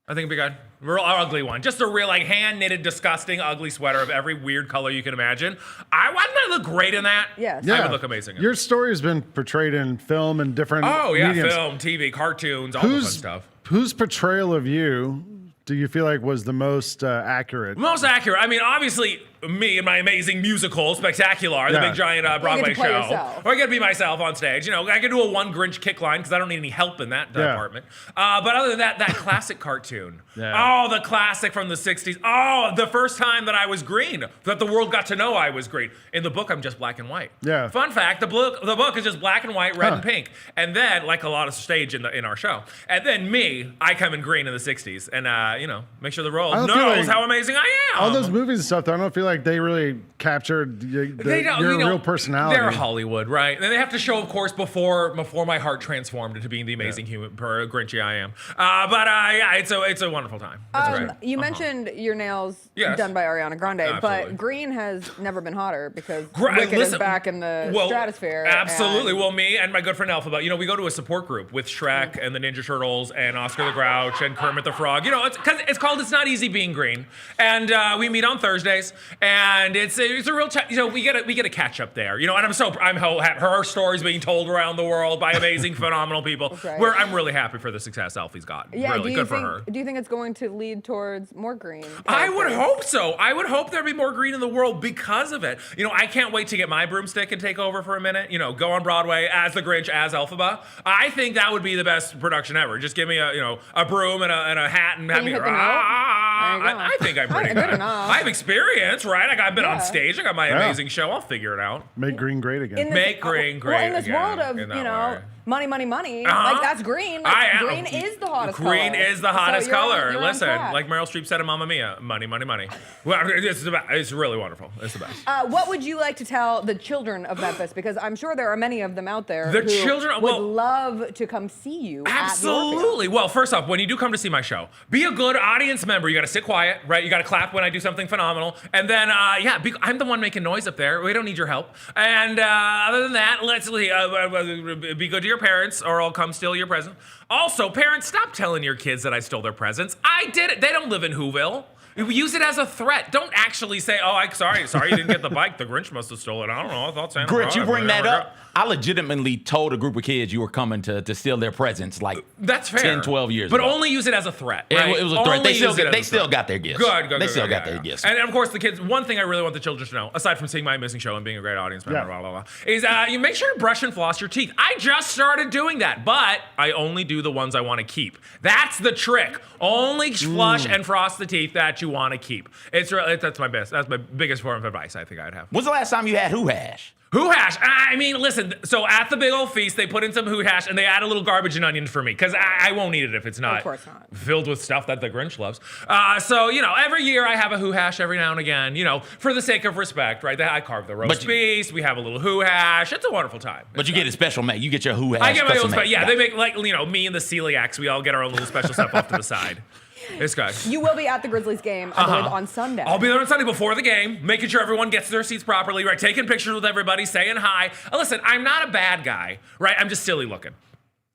I think it'd be good. Real ugly one. Just a real, hand-knitted, disgusting, ugly sweater of every weird color you can imagine. Wouldn't I look great in that? Yes. I would look amazing in Your story has been portrayed in film and different mediums. Film, TV, cartoons, all the fun stuff. Whose portrayal of you do you feel like was the most accurate? Most accurate. Obviously, me and my amazing musical, Spectacular, the big giant Broadway show. Or I get to be myself on stage. I could do a one Grinch kick line because I don't need any help in that department. But other than that classic cartoon. Oh, the classic from the 60s. Oh, the first time that I was green, that the world got to know I was green. In the book, I'm just black and white. Yeah. Fun fact, the book is just black and white, red and pink. And then, like a lot of stage in our show. And then me, I come in green in the 60s. And, make sure the world knows how amazing I am. All those movies and stuff, I don't feel like like they really captured your real personality. They're Hollywood, right? And they have to show, of course, before my heart transformed into being the amazing human Grinchy I am. It's a wonderful time. It's great. You mentioned your nails done by Ariana Grande, but green has never been hotter because Wicked is back in the stratosphere. Absolutely. Well, me and my good friend Alphabet, we go to a support group with Shrek and the Ninja Turtles and Oscar the Grouch and Kermit the Frog. It's called It's Not Easy Being Green, and we meet on Thursdays, and it's a real we get a catch up there, and I'm her stories being told around the world by amazing, phenomenal people. Right. I'm really happy for the success Alfie's got. Yeah, really good for her. Do you think it's going to lead towards more green? I would hope so. I would hope there'd be more green in the world because of it. I can't wait to get my broomstick and take over for a minute. Go on Broadway as the Grinch, as Elphaba. I think that would be the best production ever. Just give me a broom and a hat and have me. I think I'm pretty good. I have experience, right? I've been on stage. I got my amazing show. I'll figure it out. Make green great again. Make green great again. In this world of, money, like that's green. Green is the hottest color. Green is the hottest color. Listen, like Meryl Streep said in Mamma Mia, money. Well, it's really wonderful. It's the best. What would you like to tell the children of Memphis? Because I'm sure there are many of them out there who would love to come see you. Absolutely. Well, first off, when you do come to see my show, be a good audience member. You got to sit quiet, right? You got to clap when I do something phenomenal. And then, I'm the one making noise up there. We don't need your help. And other than that, let's be good to your parents or I'll come steal your present. Also, parents, stop telling your kids that I stole their presents. I did it. They don't live in Whoville. Use it as a threat. Don't actually say, sorry you didn't get the bike. The Grinch must have stolen it. I don't know. I thought Santa Grinch, you bring that up. I legitimately told a group of kids you were coming to steal their presents that's fair. 10, 12 years ago. But only use it as a threat, right? It was a threat. They still got their gifts. Good. They still got their gifts. And of course, the kids, one thing I really want the children to know, aside from seeing my amazing show and being a great audience member, is you make sure to brush and floss your teeth. I just started doing that, but I only do the ones I want to keep. That's the trick. Only flush and frost the teeth that you want to keep. That's my best. That's my biggest form of advice I think I'd have. When's the last time you had Who Hash? Who hash? I mean, listen, so at the big old feast, they put in some who hash and they add a little garbage and onion for me because I won't eat it if it's not, of course not filled with stuff that the Grinch loves. So, every year I have a who hash every now and again, for the sake of respect, right? I carve the roast beast. We have a little who hash. It's a wonderful time. But you get a special mate. You get your who hash. I get my own special. Yeah, they make me and the celiacs. We all get our own little special stuff off to the side. It's good. You will be at the Grizzlies game, I believe, on Sunday. I'll be there on Sunday before the game, making sure everyone gets their seats properly, right? Taking pictures with everybody, saying hi. Listen, I'm not a bad guy, right? I'm just silly looking.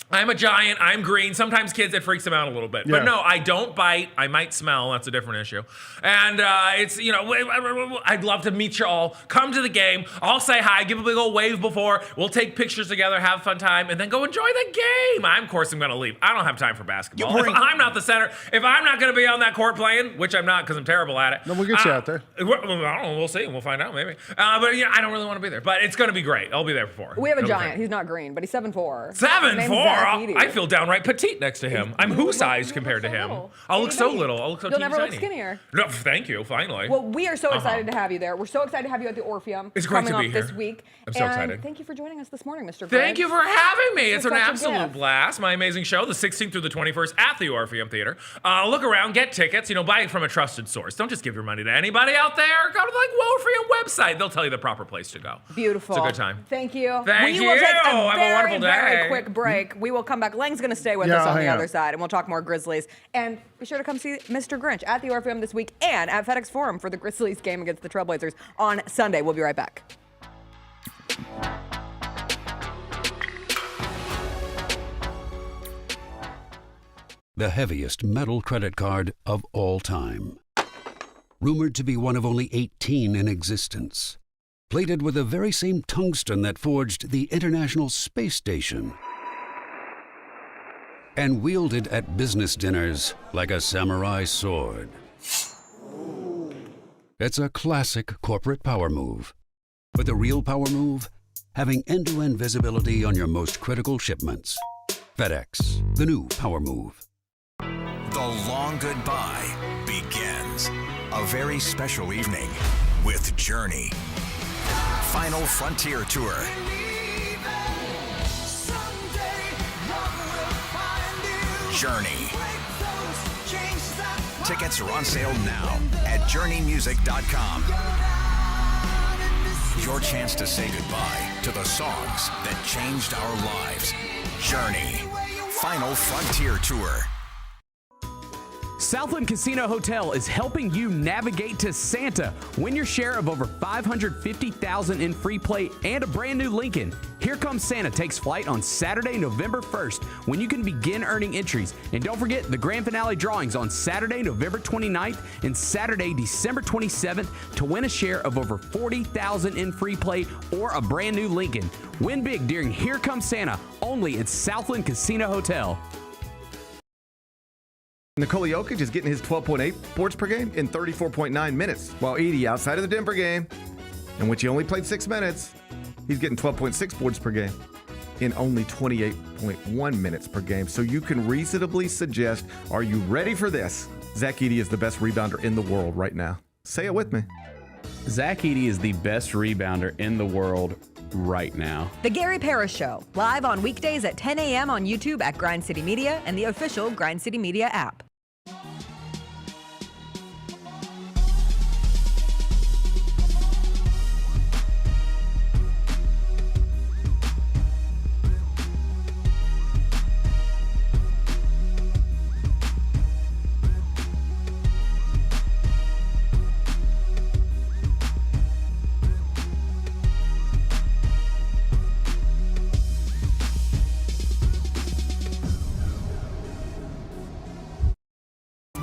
I'm a giant. I'm green. Sometimes kids, it freaks them out a little bit. But no, I don't bite. I might smell. That's a different issue. And it's, I'd love to meet you all. Come to the game. I'll say hi. Give a big old wave before. We'll take pictures together, have a fun time, and then go enjoy the game. Of course, I'm going to leave. I don't have time for basketball. If I'm not the center, if I'm not going to be on that court playing, which I'm not because I'm terrible at it. No, we'll get you out there. I don't know. We'll see. We'll find out maybe. But I don't really want to be there. But it's going to be great. I'll be there for 4. We have a giant. He's not green, but he's 7'4". 7'4"? I feel downright petite next to him. I'm who-sized compared to him. I'll look so little. I'll look so You'll teeny never tiny. look skinnier. No, thank you. Finally. Well, we are so excited to have you there. We're so excited to have you at the Orpheum. It's great coming to be up here. this week. I'm so excited. Thank you for joining us this morning, Mr. Grinch. Thank you for having me. It's an such a absolute gift. blast. My amazing show, the 16th through the 21st at the Orpheum Theater. Look around, get tickets. Buy it from a trusted source. Don't just give your money to anybody out there. Go to the Orpheum website. They'll tell you the proper place to go. Beautiful. It's a good time. Thank you. Thank we will take a Have a wonderful day. very quick break. We will come back. Lang's going to stay with us on the other side, and we'll talk more Grizzlies. And be sure to come see Mr. Grinch at the Orpheum this week and at FedEx Forum for the Grizzlies game against the Trailblazers on Sunday. We'll be right back. The heaviest metal credit card of all time. Rumored to be one of only 18 in existence. Plated with the very same tungsten that forged the International Space Station. And wielded at business dinners like a samurai sword. It's a classic corporate power move. But the real power move? Having end-to-end visibility on your most critical shipments. FedEx, the new power move. The long goodbye begins. A very special evening with Journey. Final Frontier Tour. Journey. Tickets are on sale now at journeymusic.com. your chance to say goodbye to the songs that changed our lives. Journey. Final Frontier Tour. Southland Casino Hotel is helping you navigate to Santa. Win your share of over $550,000 in free play and a brand new Lincoln. Here Comes Santa takes flight on Saturday, November 1st, when you can begin earning entries. And don't forget the grand finale drawings on Saturday, November 29th and Saturday, December 27th to win a share of over $40,000 in free play or a brand new Lincoln. Win big during Here Comes Santa, only at Southland Casino Hotel. Nikola Jokic is getting his 12.8 boards per game in 34.9 minutes, while Edey, outside of the Denver game, in which he only played 6 minutes, he's getting 12.6 boards per game in only 28.1 minutes per game. So you can reasonably suggest, are you ready for this? Zach Edey is the best rebounder in the world right now. Say it with me. Zach Edey is the best rebounder in the world right now. The Gary Parrish Show, live on weekdays at 10 a.m. on YouTube at Grind City Media and the official Grind City Media app.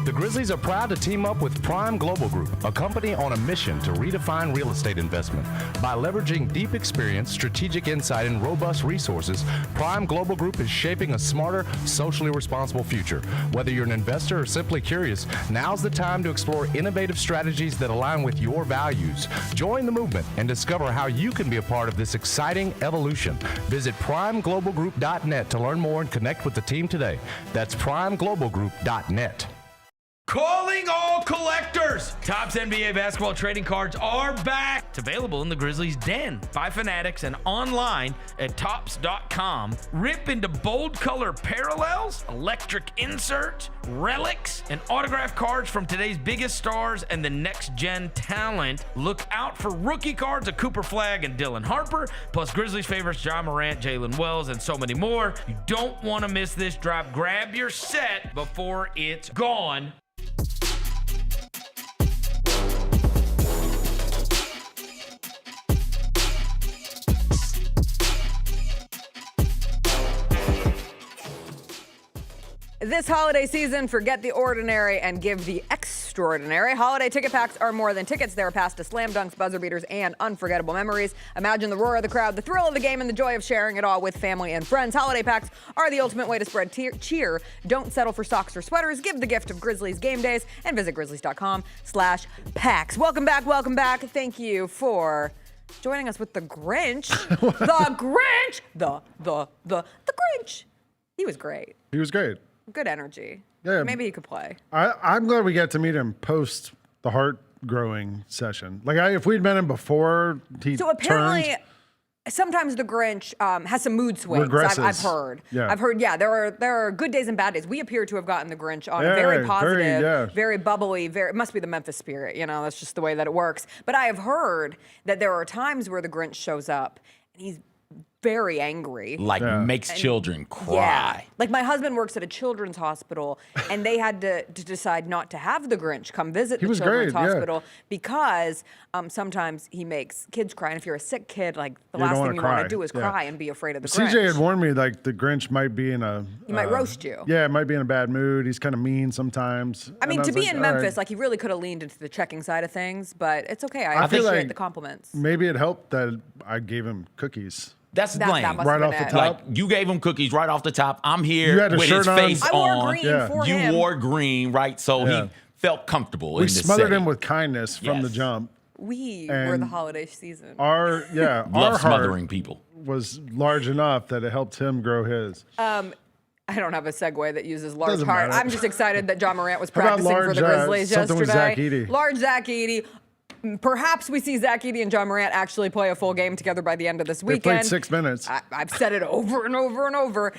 The Grizzlies are proud to team up with Prime Global Group, a company on a mission to redefine real estate investment. By leveraging deep experience, strategic insight, and robust resources, Prime Global Group is shaping a smarter, socially responsible future. Whether you're an investor or simply curious, now's the time to explore innovative strategies that align with your values. Join the movement and discover how you can be a part of this exciting evolution. Visit primeglobalgroup.net to learn more and connect with the team today. That's primeglobalgroup.net. Calling all collectors! Topps NBA basketball trading cards are back. It's available in the Grizzlies Den by Fanatics and online at Topps.com. Rip into bold color parallels, electric inserts, relics, and autographed cards from today's biggest stars and the next gen talent. Look out for rookie cards of Cooper Flagg and Dylan Harper, plus Grizzlies favorites John Morant, Jalen Wells, and so many more. You don't want to miss this drop. Grab your set before it's gone. This holiday season, forget the ordinary and give the extraordinary. Holiday ticket packs are more than tickets. They're a pass to slam dunks, buzzer beaters, and unforgettable memories. Imagine the roar of the crowd, the thrill of the game, and the joy of sharing it all with family and friends. Holiday packs are the ultimate way to spread cheer. Don't settle for socks or sweaters. Give the gift of Grizzlies game days and visit grizzlies.com/packs. Welcome back. Welcome back. Thank you for joining us with the Grinch. The Grinch. The Grinch. He was great. He was great. Good energy. Yeah. Maybe he could play. I'm glad we got to meet him post the heart growing session. Like if we'd met him before, he So apparently, turned. Sometimes the Grinch has some mood swings. Regresses. I've heard. Yeah. I've heard. Yeah, there are good days and bad days. We appear to have gotten the Grinch on a very positive, very bubbly. It must be the Memphis spirit. You know, that's just the way that it works. But I have heard that there are times where the Grinch shows up and he's very angry. Makes children cry. Yeah. Like my husband works at a children's hospital and they had to decide not to have the Grinch come visit the children's hospital because sometimes he makes kids cry. And if you're a sick kid, like the last thing you want to do is cry and be afraid of the Grinch. CJ had warned me like the Grinch might be in a... He might roast you. Yeah, it might be in a bad mood. He's kind of mean sometimes. I mean, to be in Memphis, like he really could have leaned into the checking side of things, but it's okay. I appreciate the compliments. Maybe it helped that I gave him cookies. That's lame. Right off the top. Like you gave him cookies right off the top. I'm here with his face on. I wore green for him. You wore green, right? So he felt comfortable. We smothered him with kindness from the jump. We were the holiday season. Our love smothering people was large enough that it helped him grow his. I don't have a segue that uses large Doesn't heart. matter. I'm just excited that John Morant was How about practicing for the Grizzlies something yesterday. with Zach Edey? Large Zach Edey. Perhaps we see Zach Edey and John Morant actually play a full game together by the end of this weekend. They played 6 minutes. I've said it over and over and over.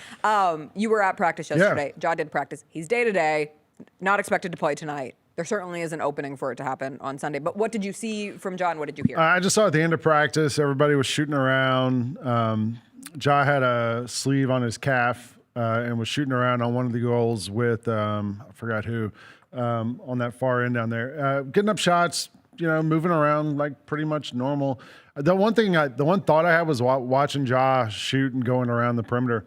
You were at practice yesterday. John did practice. He's day-to-day, not expected to play tonight. there certainly is an opening for it to happen on Sunday. But what did you see from John? What did you hear? I just saw at the end of practice, everybody was shooting around. Ja had a sleeve on his calf and was shooting around on one of the goals with, I forgot who, on that far end down there. Getting up shots, moving around like pretty much normal. The one thought I had was watching Ja shoot and going around the perimeter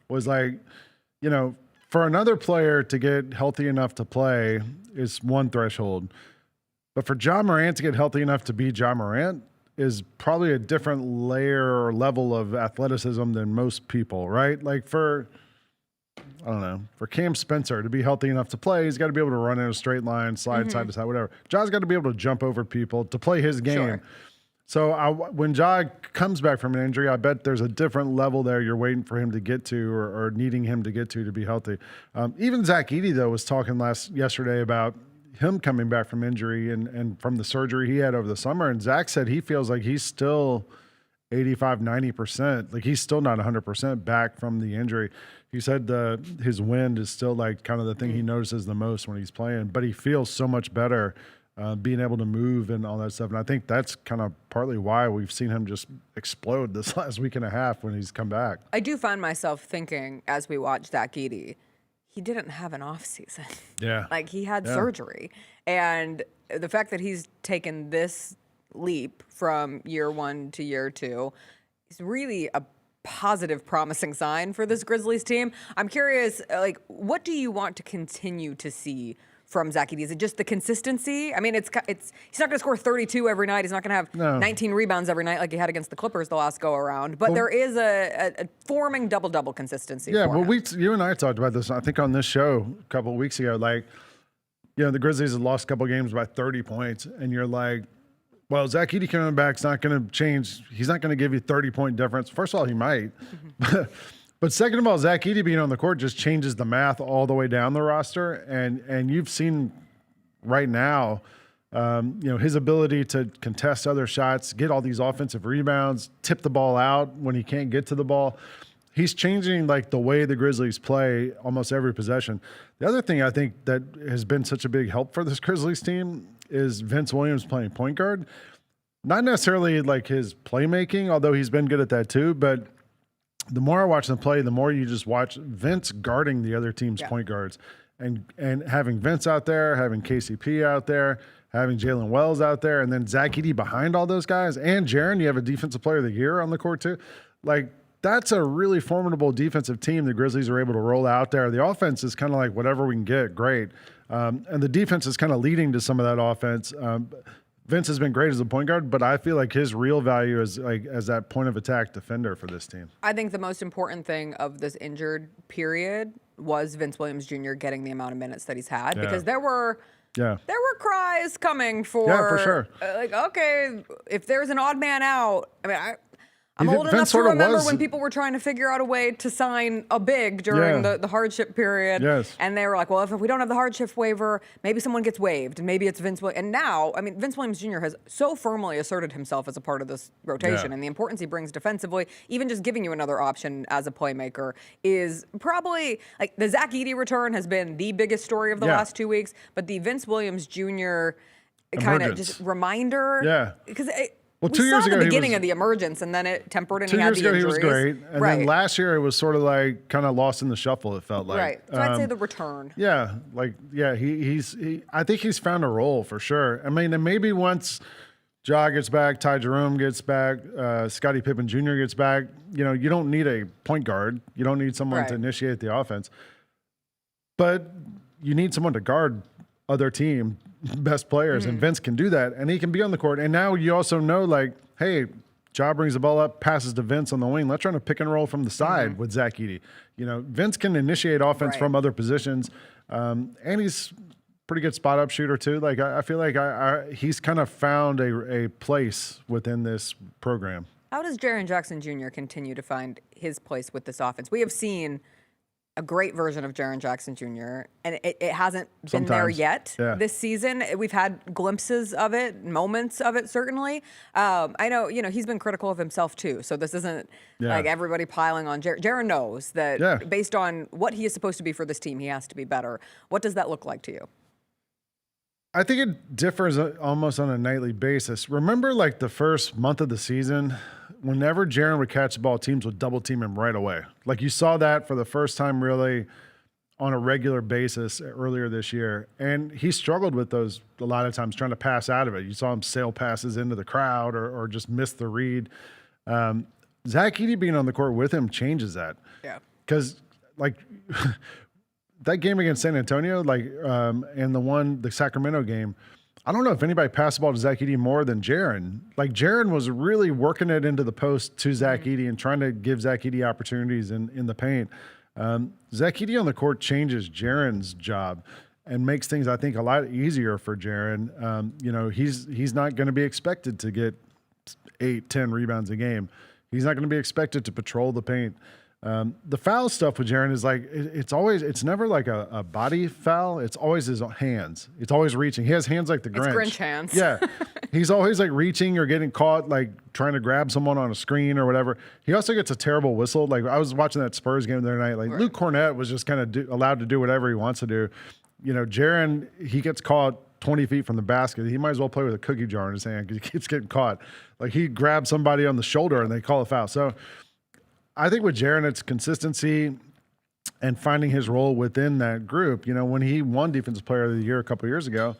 was like, for another player to get healthy enough to play is one threshold. But for Ja Morant to get healthy enough to be Ja Morant is probably a different layer or level of athleticism than most people, right? Like for Cam Spencer to be healthy enough to play, he's got to be able to run in a straight line, slide side to side, whatever. Ja's got to be able to jump over people to play his game. Sure. So when Ja comes back from an injury, I bet there's a different level there you're waiting for him to get to or needing him to get to be healthy. Even Zach Edey, though, was talking yesterday about him coming back from injury and from the surgery he had over the summer. And Zach said he feels like he's still 85, 90%. Like he's still not 100% back from the injury. He said his wind is still like kind of the thing he notices the most when he's playing, but he feels so much better being able to move and all that stuff. And I think that's kind of partly why we've seen him just explode this last week and a half when he's come back. I do find myself thinking as we watch Zach Edey, he didn't have an off season. Yeah. Like he had surgery. And the fact that he's taken this leap from year one to year two is really a positive, promising sign for this Grizzlies team. I'm curious, like, what do you want to continue to see from Zach Edey? Is it just the consistency? I mean, he's not going to score 32 every night. He's not going to have 19 rebounds every night like he had against the Clippers the last go around. But there is a forming double-double consistency. Yeah, well, you and I talked about this, I think, on this show a couple of weeks ago. Like, the Grizzlies have lost a couple of games by 30 points, and you're like, well, Zach Edey coming back is not going to change. He's not going to give you 30-point difference. First of all, he might. But second of all, Zach Edey being on the court just changes the math all the way down the roster. And you've seen right now, his ability to contest other shots, get all these offensive rebounds, tip the ball out when he can't get to the ball. He's changing like the way the Grizzlies play almost every possession. The other thing I think that has been such a big help for this Grizzlies team is Vince Williams playing point guard. Not necessarily like his playmaking, although he's been good at that too, but the more I watch them play, the more you just watch Vince guarding the other team's point guards and having Vince out there, having KCP out there, having Jalen Wells out there, and then Zach Edey behind all those guys. And Jaren, you have a defensive player of the year on the court too. Like, that's a really formidable defensive team the Grizzlies are able to roll out there. The offense is kind of like whatever we can get, great. And the defense is kind of leading to some of that offense. Vince has been great as a point guard, but I feel like his real value is like as that point of attack defender for this team. I think the most important thing of this injured period was Vince Williams Jr. getting the amount of minutes that he's had, because there were cries coming for sure. Like, okay, if there's an odd man out, I mean, I'm old enough to remember when people were trying to figure out a way to sign a big during the hardship period. Yes. And they were like, well, if we don't have the hardship waiver, maybe someone gets waived, and maybe it's Vince Williams. And now, I mean, Vince Williams Jr. has so firmly asserted himself as a part of this rotation, and the importance he brings defensively, even just giving you another option as a playmaker, is probably, like, the Zach Edey return has been the biggest story of the last 2 weeks, but the Vince Williams Jr. kind of just reminder. Yeah. Because Well, we 2 years saw ago the beginning of the emergence, and then it tempered, and he had the injuries. 2 years ago he was great, and then last year it was sort of like kind of lost in the shuffle. It felt like right. So I'd say the return. Yeah, I think he's found a role for sure. I mean, and maybe once Ja gets back, Ty Jerome gets back, Scottie Pippen Jr. gets back, you don't need a point guard. You don't need someone to initiate the offense, but you need someone to guard other team best players, and Vince can do that, and he can be on the court. And now you also know, like, hey, Ja brings the ball up, passes to Vince on the wing. Let's run a pick and roll from the side with Zach Edey. Vince can initiate offense from other positions, and he's pretty good spot up shooter too. Like, I feel like he's kind of found a place within this program. How does Jaren Jackson Jr. continue to find his place with this offense? We have seen a great version of Jaren Jackson Jr., and it hasn't been there yet this season. We've had glimpses of it, moments of it, certainly. I know, he's been critical of himself too, so this isn't like everybody piling on Jaren. Jaren knows that based on what he is supposed to be for this team, he has to be better. What does that look like to you? I think it differs almost on a nightly basis. Remember, like the first month of the season, whenever Jaren would catch the ball, teams would double team him right away. Like you saw that for the first time really on a regular basis earlier this year. And he struggled with those a lot of times, trying to pass out of it. You saw him sail passes into the crowd or just miss the read. Zach Edey being on the court with him changes that. Yeah. Because, like, that game against San Antonio, and the Sacramento game, I don't know if anybody passed the ball to Zach Edey more than Jaren. Like, Jaren was really working it into the post to Zach Edey and trying to give Zach Edey opportunities in the paint. Zach Edey on the court changes Jaren's job and makes things, I think, a lot easier for Jaren. He's not going to be expected to get 8-10 rebounds a game. He's not going to be expected to patrol the paint. The foul stuff with Jaren is like, it's never like a body foul. It's always his hands. It's always reaching. He has hands like the Grinch. It's Grinch hands. Yeah. He's always like reaching or getting caught, like trying to grab someone on a screen or whatever. He also gets a terrible whistle. Like I was watching that Spurs game the other night. Like Luke Cornett was just kind of allowed to do whatever he wants to do. Jaren, he gets caught 20 feet from the basket. He might as well play with a cookie jar in his hand because he keeps getting caught. Like he grabs somebody on the shoulder and they call a foul. So I think with Jaren, it's consistency and finding his role within that group. When he won Defensive Player of the Year a couple of years ago,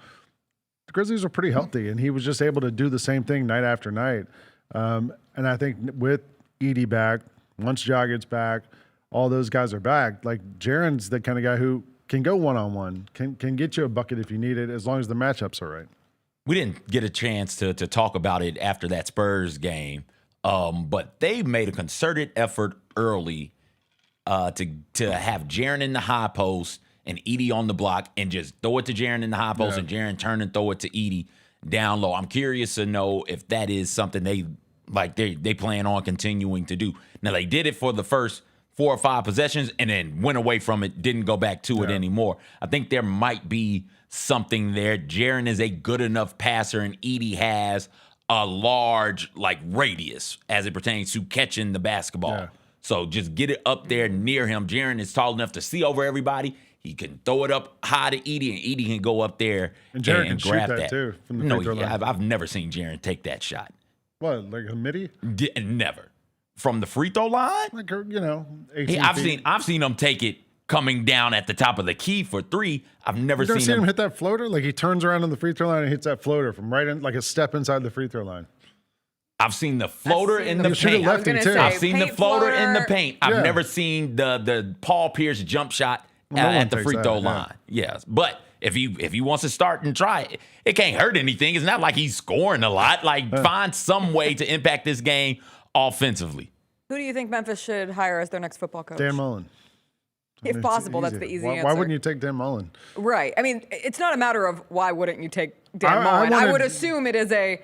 the Grizzlies were pretty healthy, and he was just able to do the same thing night after night. And I think with Edey back, once Ja gets back, all those guys are back. Like Jaren's the kind of guy who can go one-on-one, can get you a bucket if you need it, as long as the matchups are right. We didn't get a chance to talk about it after that Spurs game. But they made a concerted effort early to have Jaren in the high post and Edey on the block and just throw it to Jaren in the high post and Jaren turn and throw it to Edey down low. I'm curious to know if that is something they plan on continuing to do. Now, they did it for the first 4 or 5 possessions and then went away from it, didn't go back to it anymore. I think there might be something there. Jaren is a good enough passer, and Edey has a large radius as it pertains to catching the basketball. Yeah. So just get it up there near him. Jaren is tall enough to see over everybody. He can throw it up high to Edey, and Edey can go up there and Jaren can grab shoot that too from the free throw line. I've never seen Jaren take that shot. What, like a midi? Never. From the free throw line? 18 I've seen him take it coming down at the top of the key for 3. I've never seen him hit that floater. Like he turns around on the free throw line and hits that floater from right in, like a step inside the free throw line. I've seen the floater in the paint. I've seen the floater in the paint. I've never seen the Paul Pierce jump shot at the free throw line. Yes, but if he wants to start and try it, it can't hurt anything. It's not like he's scoring a lot. Find some way to impact this game offensively. Who do you think Memphis should hire as their next football coach? Dan Mullen. If possible, that's the easy answer. Why wouldn't you take Dan Mullen? Right. I mean, it's not a matter of why wouldn't you take Dan Mullen. I would assume it is a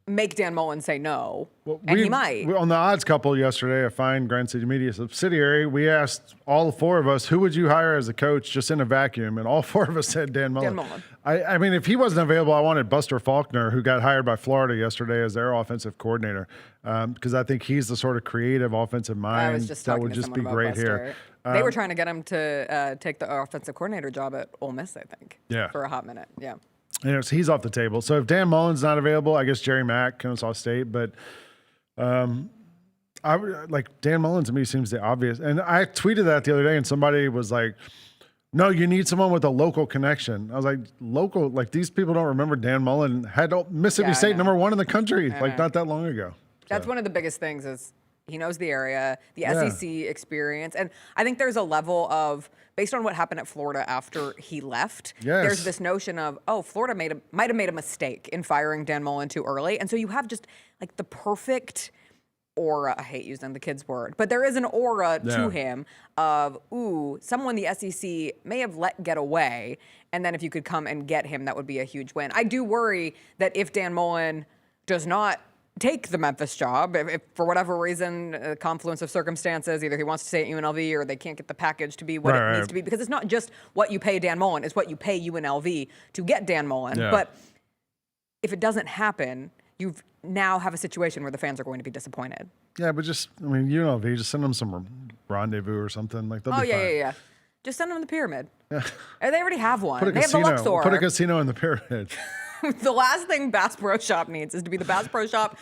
make Dan Mullen say no, and he might. On the odds couple yesterday, a fine Grind City Media subsidiary, we asked all 4 of us, who would you hire as a coach just in a vacuum? And all 4 of us said Dan Mullen. Dan Mullen. I mean, if he wasn't available, I wanted Buster Faulkner, who got hired by Florida yesterday as their offensive coordinator, because I think he's the sort of creative offensive mind that would just be great here. They were trying to get him to take the offensive coordinator job at Ole Miss, I think, for a hot minute. Yeah. So he's off the table. So if Dan Mullen's not available, I guess Jerry Mack, Kennesaw State. But Dan Mullen to me seems the obvious. And I tweeted that the other day, and somebody was like, no, you need someone with a local connection. I was like, local? Like, these people don't remember Dan Mullen had Mississippi State #1 in the country, not that long ago. That's one of the biggest things is he knows the area, the SEC experience. And I think there's a level of, based on what happened at Florida after he left, there's this notion of, Florida might have made a mistake in firing Dan Mullen too early. And so you have just the perfect aura. I hate using the kid's word, but there is an aura to him of, someone the SEC may have let get away. And then if you could come and get him, that would be a huge win. I do worry that if Dan Mullen does not take the Memphis job, if for whatever reason, a confluence of circumstances, either he wants to stay at UNLV or they can't get the package to be what it needs to be, because it's not just what you pay Dan Mullen, it's what you pay UNLV to get Dan Mullen. But if it doesn't happen, you now have a situation where the fans are going to be disappointed. Yeah, but UNLV, just send them some rendezvous or something. They'll be fine. Just send them the pyramid. They already have one. They have the casino. Luxor. Put a casino in the pyramid. The last thing Bass Pro Shop needs is to be the Bass Pro Shop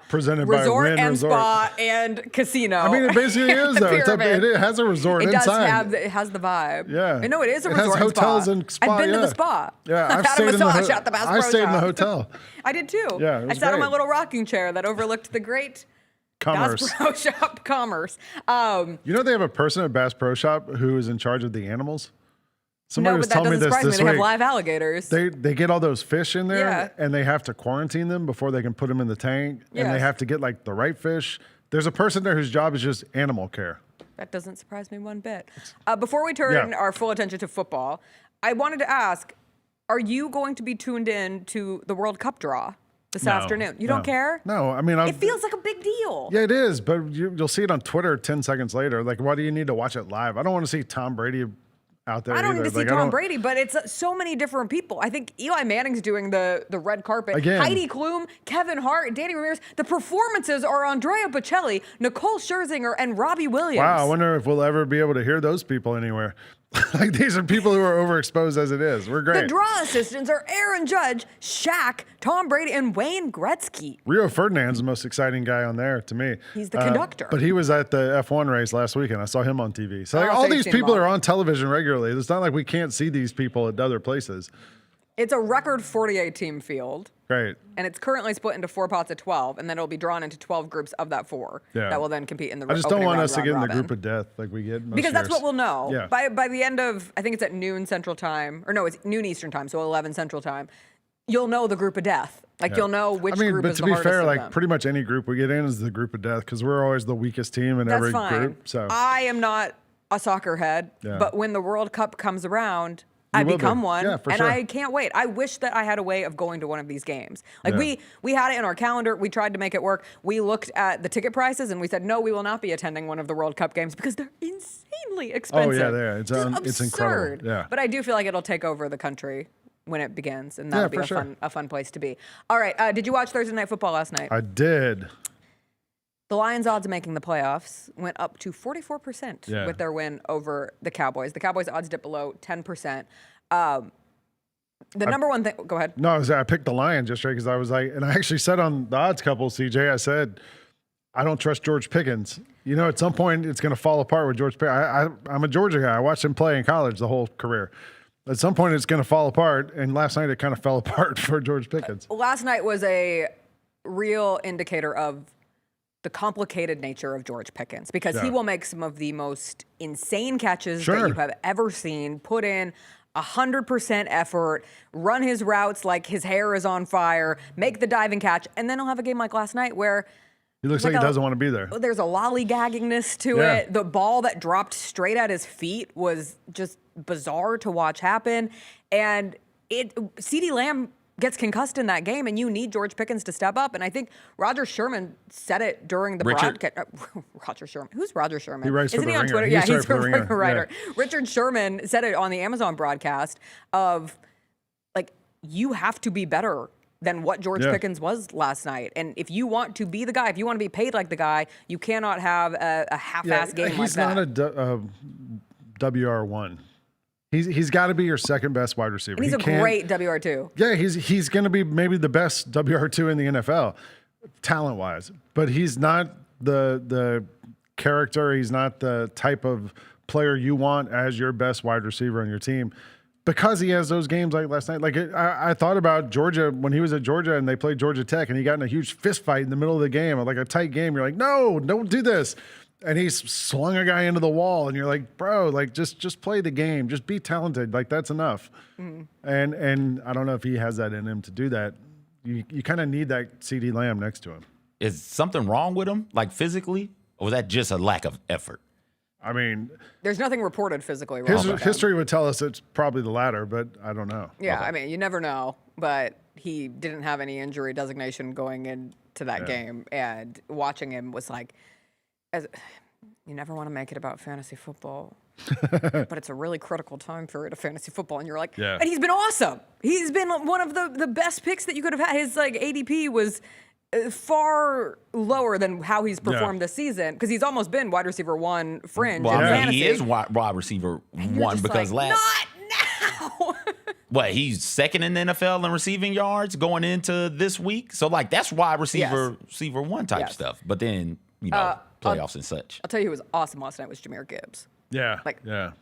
presented resort by Wynn and Resort. Spa and casino. I mean, it basically is though. It has a resort inside. It has the vibe. Yeah. I know it is a It resort has hotels and spa. and spa. I've been yeah. to the spa. Yeah, I've had a massage at the Bass Pro I stayed in the Shop. hotel. I did too. Yeah, it was I sat on my great. little rocking chair that overlooked the great Commerce. Bass Pro Shop commerce. You know they have a person at Bass Pro Shop who is in charge of the animals? Somebody No, was but that telling me doesn't this surprise me. They week. have live alligators. They get all those fish in there, Yeah. and they have to quarantine them before they can put them in the tank, and they Yes. have to get like the right fish. There's a person there whose job is just animal care. That doesn't surprise me one bit. Before we turn our full attention to football, I wanted to ask, are you going to be tuned in to the World Cup draw this afternoon? You don't care? No, I mean, It feels like a big deal. Yeah, it is, but you'll see it on Twitter 10 seconds later. Like, why do you need to watch it live? I don't want to see Tom Brady out there I don't either. need to see Like, Tom Brady, but it's so many different people. I think Eli Manning's doing the red carpet. Again. Heidi Klum, Kevin Hart, Danny Ramirez. The performances are Andrea Bocelli, Nicole Scherzinger, and Robbie Williams. Wow, I wonder if we'll ever be able to hear those people anywhere. Like, these are people who are overexposed as it is. We're great. The draw assistants are Aaron Judge, Shaq, Tom Brady, and Wayne Gretzky. Rio Ferdinand's the most exciting guy on there to me. He's the conductor. But he was at the F1 race last weekend. I saw him on TV. So like, Oh, all so you've these seen people him are all. on television regularly. It's not like we can't see these people at other places. It's a record 48-team field. Great. And it's currently split into 4 pots of 12, and then it'll be drawn into 12 groups of that 4 Yeah. that will then compete in the I just don't opening want round us to get in the robin. group of death like we get most Because that's years. what we'll know. Yeah. By the end of, I think it's at noon Central Time, or no, it's noon Eastern Time, so 11 Central Time. You'll know the group of death. Like, Yeah. you'll know which group but is to the be hardest fair, of like them. pretty much any group we get in is the group of death because we're always the weakest team in That's every fine. group. So I am not a soccer head, Yeah. but when the World Cup comes around, You I will be. become one, Yeah, for and sure. I can't wait. I wish that I had a way of going to one of these games. Like Yeah. we had it in our calendar. We tried to make it work. We looked at the ticket prices and we said, no, we will not be attending one of the World Cup games because they're insanely expensive. Oh yeah, they are. It's absurd. incredible. Yeah. But I do feel like it'll take over the country when it begins, and that'll be for sure. a fun place to be. All right, did you watch Thursday Night Football last night? I did. The Lions' odds of making the playoffs went up to 44% Yeah. with their win over the Cowboys. The Cowboys' odds dipped below 10%. The number one thing, go ahead. No, I picked the Lions yesterday because I was like, and I actually said on the odds couple, CJ, I said, I don't trust George Pickens. You know, at some point it's going to fall apart with George Pickens. I'm a Georgia guy. I watched him play in college the whole career. At some point it's going to fall apart, and last night it kind of fell apart for George Pickens. Last night was a real indicator of the complicated nature of George Pickens because he Yeah. will make some of the most insane catches Sure. that you have ever seen, put in 100% effort, run his routes like his hair is on fire, make the diving catch, and then he'll have a game like last night where He looks like he doesn't want to be there. there's a lollygaggingness to Yeah. it. The ball that dropped straight at his feet was just bizarre to watch happen. And CeeDee Lamb gets concussed in that game, and you need George Pickens to step up. And I think Roger Sherman said it during the broadcast. Roger Sherman. Who's Roger Sherman? He writes for Isn't The he on Ringer. Twitter? He Yeah, used to he's write a for The Ringer. writer. Yeah. Richard Sherman said it on the Amazon broadcast of, like, you have to be better than what George Yeah. Pickens was last night. And if you want to be the guy, if you want to be paid like the guy, you cannot have a half-ass game like he's that. not a WR1. He's got to be your second best wide receiver. And he's He a can't- great WR2. Yeah, he's going to be maybe the best WR2 in the NFL, talent wise. But he's not the character. He's not the type of player you want as your best wide receiver on your team, because he has those games like last night. Like I thought about Georgia when he was at Georgia and they played Georgia Tech and he got in a huge fist fight in the middle of the game, like a tight game. You're like, no, don't do this. And he's slung a guy into the wall, and you're like, bro, like just play the game, just be talented, like that's enough. Mm-hmm. And I don't know if he has that in him to do that. You kind of need that CeeDee Lamb next to him. Is something wrong with him, like physically, or was that just a lack of effort? I mean, There's nothing reported physically wrong with him. history would tell us it's probably the latter, but I don't know. Yeah, I mean, you never know. But he didn't have any injury designation going into that game. And watching him was like, you never want to make it about fantasy football. But it's a really critical time period of fantasy football. And you're like, and he's been awesome. He's been one of the best picks that you could have had. His like ADP was far lower than how he's performed this season, because he's almost been wide receiver 1 fringe. Well, in I mean, fantasy. he is wide receiver 1 because like, last. Not now. What, he's second in the NFL in receiving yards going into this week? So, like, that's wide receiver 1 type stuff. But then, playoffs and such. I'll tell you who was awesome last night was Jahmyr Gibbs. Yeah.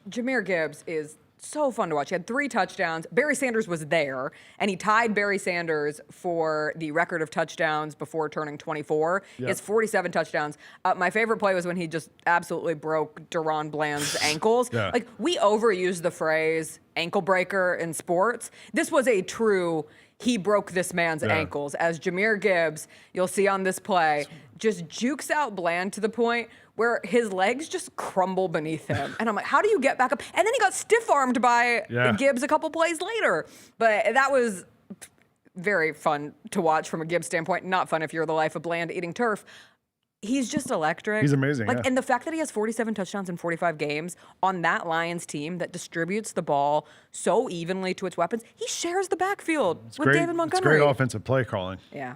Jahmyr Gibbs is so fun to watch. He had 3 touchdowns. Barry Sanders was there, and he tied Barry Sanders for the record of touchdowns before turning 24. He has 47 touchdowns. My favorite play was when he just absolutely broke Deron Bland's ankles. Like, we overuse the phrase ankle breaker in sports. This was a true, he broke this man's ankles, as Jahmyr Gibbs, you'll see on this play, just jukes out Bland to the point where his legs just crumble beneath him. And I'm like, how do you get back up? And then he got stiff-armed by Gibbs a couple plays later. But that was very fun to watch from a Gibbs standpoint. Not fun if you're the life of Bland eating turf. He's just electric. He's amazing, And the fact that he has 47 touchdowns in 45 games on that Lions team that distributes the ball so evenly to its weapons, he shares the backfield with David Montgomery. It's great offensive play calling. Yeah.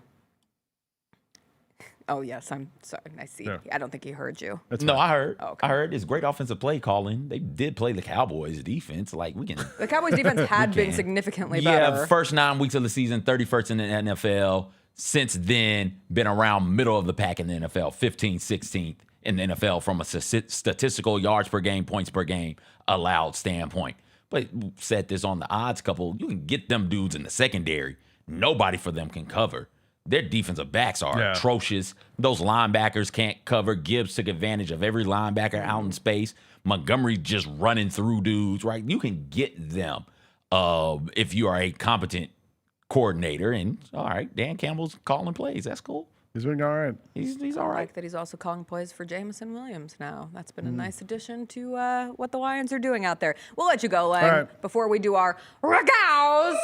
Oh, yes, I'm sorry. I see. Yeah. I don't think he heard you. I heard. Oh, okay. I heard it's great offensive play calling. They did play the Cowboys defense. Like, we can. The Cowboys defense had been significantly better. Yeah, first 9 weeks of the season, 31st in the NFL. Since then, been around middle of the pack in the NFL, 15th, 16th in the NFL from a statistical yards per game, points per game allowed standpoint. But set this on the odds couple, you can get them dudes in the secondary. Nobody for them can cover. Their defensive backs are atrocious. Those linebackers can't cover. Gibbs took advantage of every linebacker out in space. Montgomery just running through dudes, right? You can get them if you are a competent coordinator. And, all right, Dan Campbell's calling plays. That's cool. He's doing all right. He's all right. I like that he's also calling plays for Jameson Williams now. That's been a nice addition to what the Lions are doing out there. We'll let you go, Len, before we do our RAGGOWs.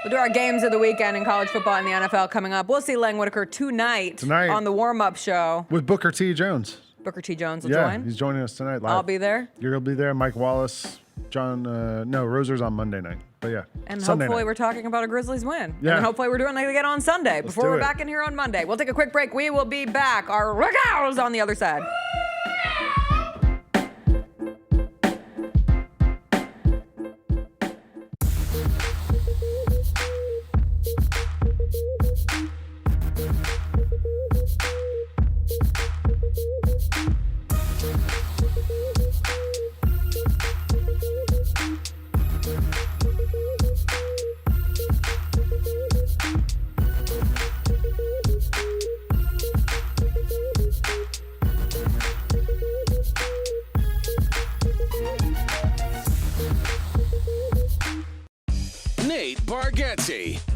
We'll do our games of the weekend in college football and the NFL coming up. We'll see Len Whitaker tonight on the warm-up show. With Booker T. Jones. Booker T. Jones will join? He's joining us tonight live. I'll be there. You're going to be there. Mike Wallace, John, Roser's on Monday night. But yeah, and Sunday hopefully night. we're talking about a Grizzlies win. Yeah. And then hopefully we're doing it again on Sunday before we're back in here on Monday. We'll take a quick break. We will be back. Our RAGGOWs on the other side.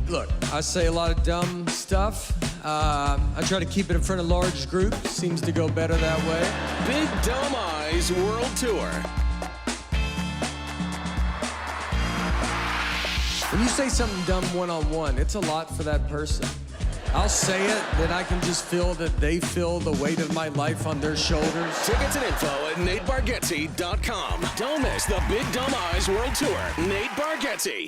Look, I say a lot of dumb stuff. I try to keep it in front of large groups. Seems to go better that way. Big Dumb Eyes World Tour. When you say something dumb one-on-one, it's a lot for that person. I'll say it, then I can just feel that they feel the weight of my life on their shoulders. Tickets and info at NateBargatze.com. Don't miss the Big Dumb Eyes World Tour. Nate Bargatze.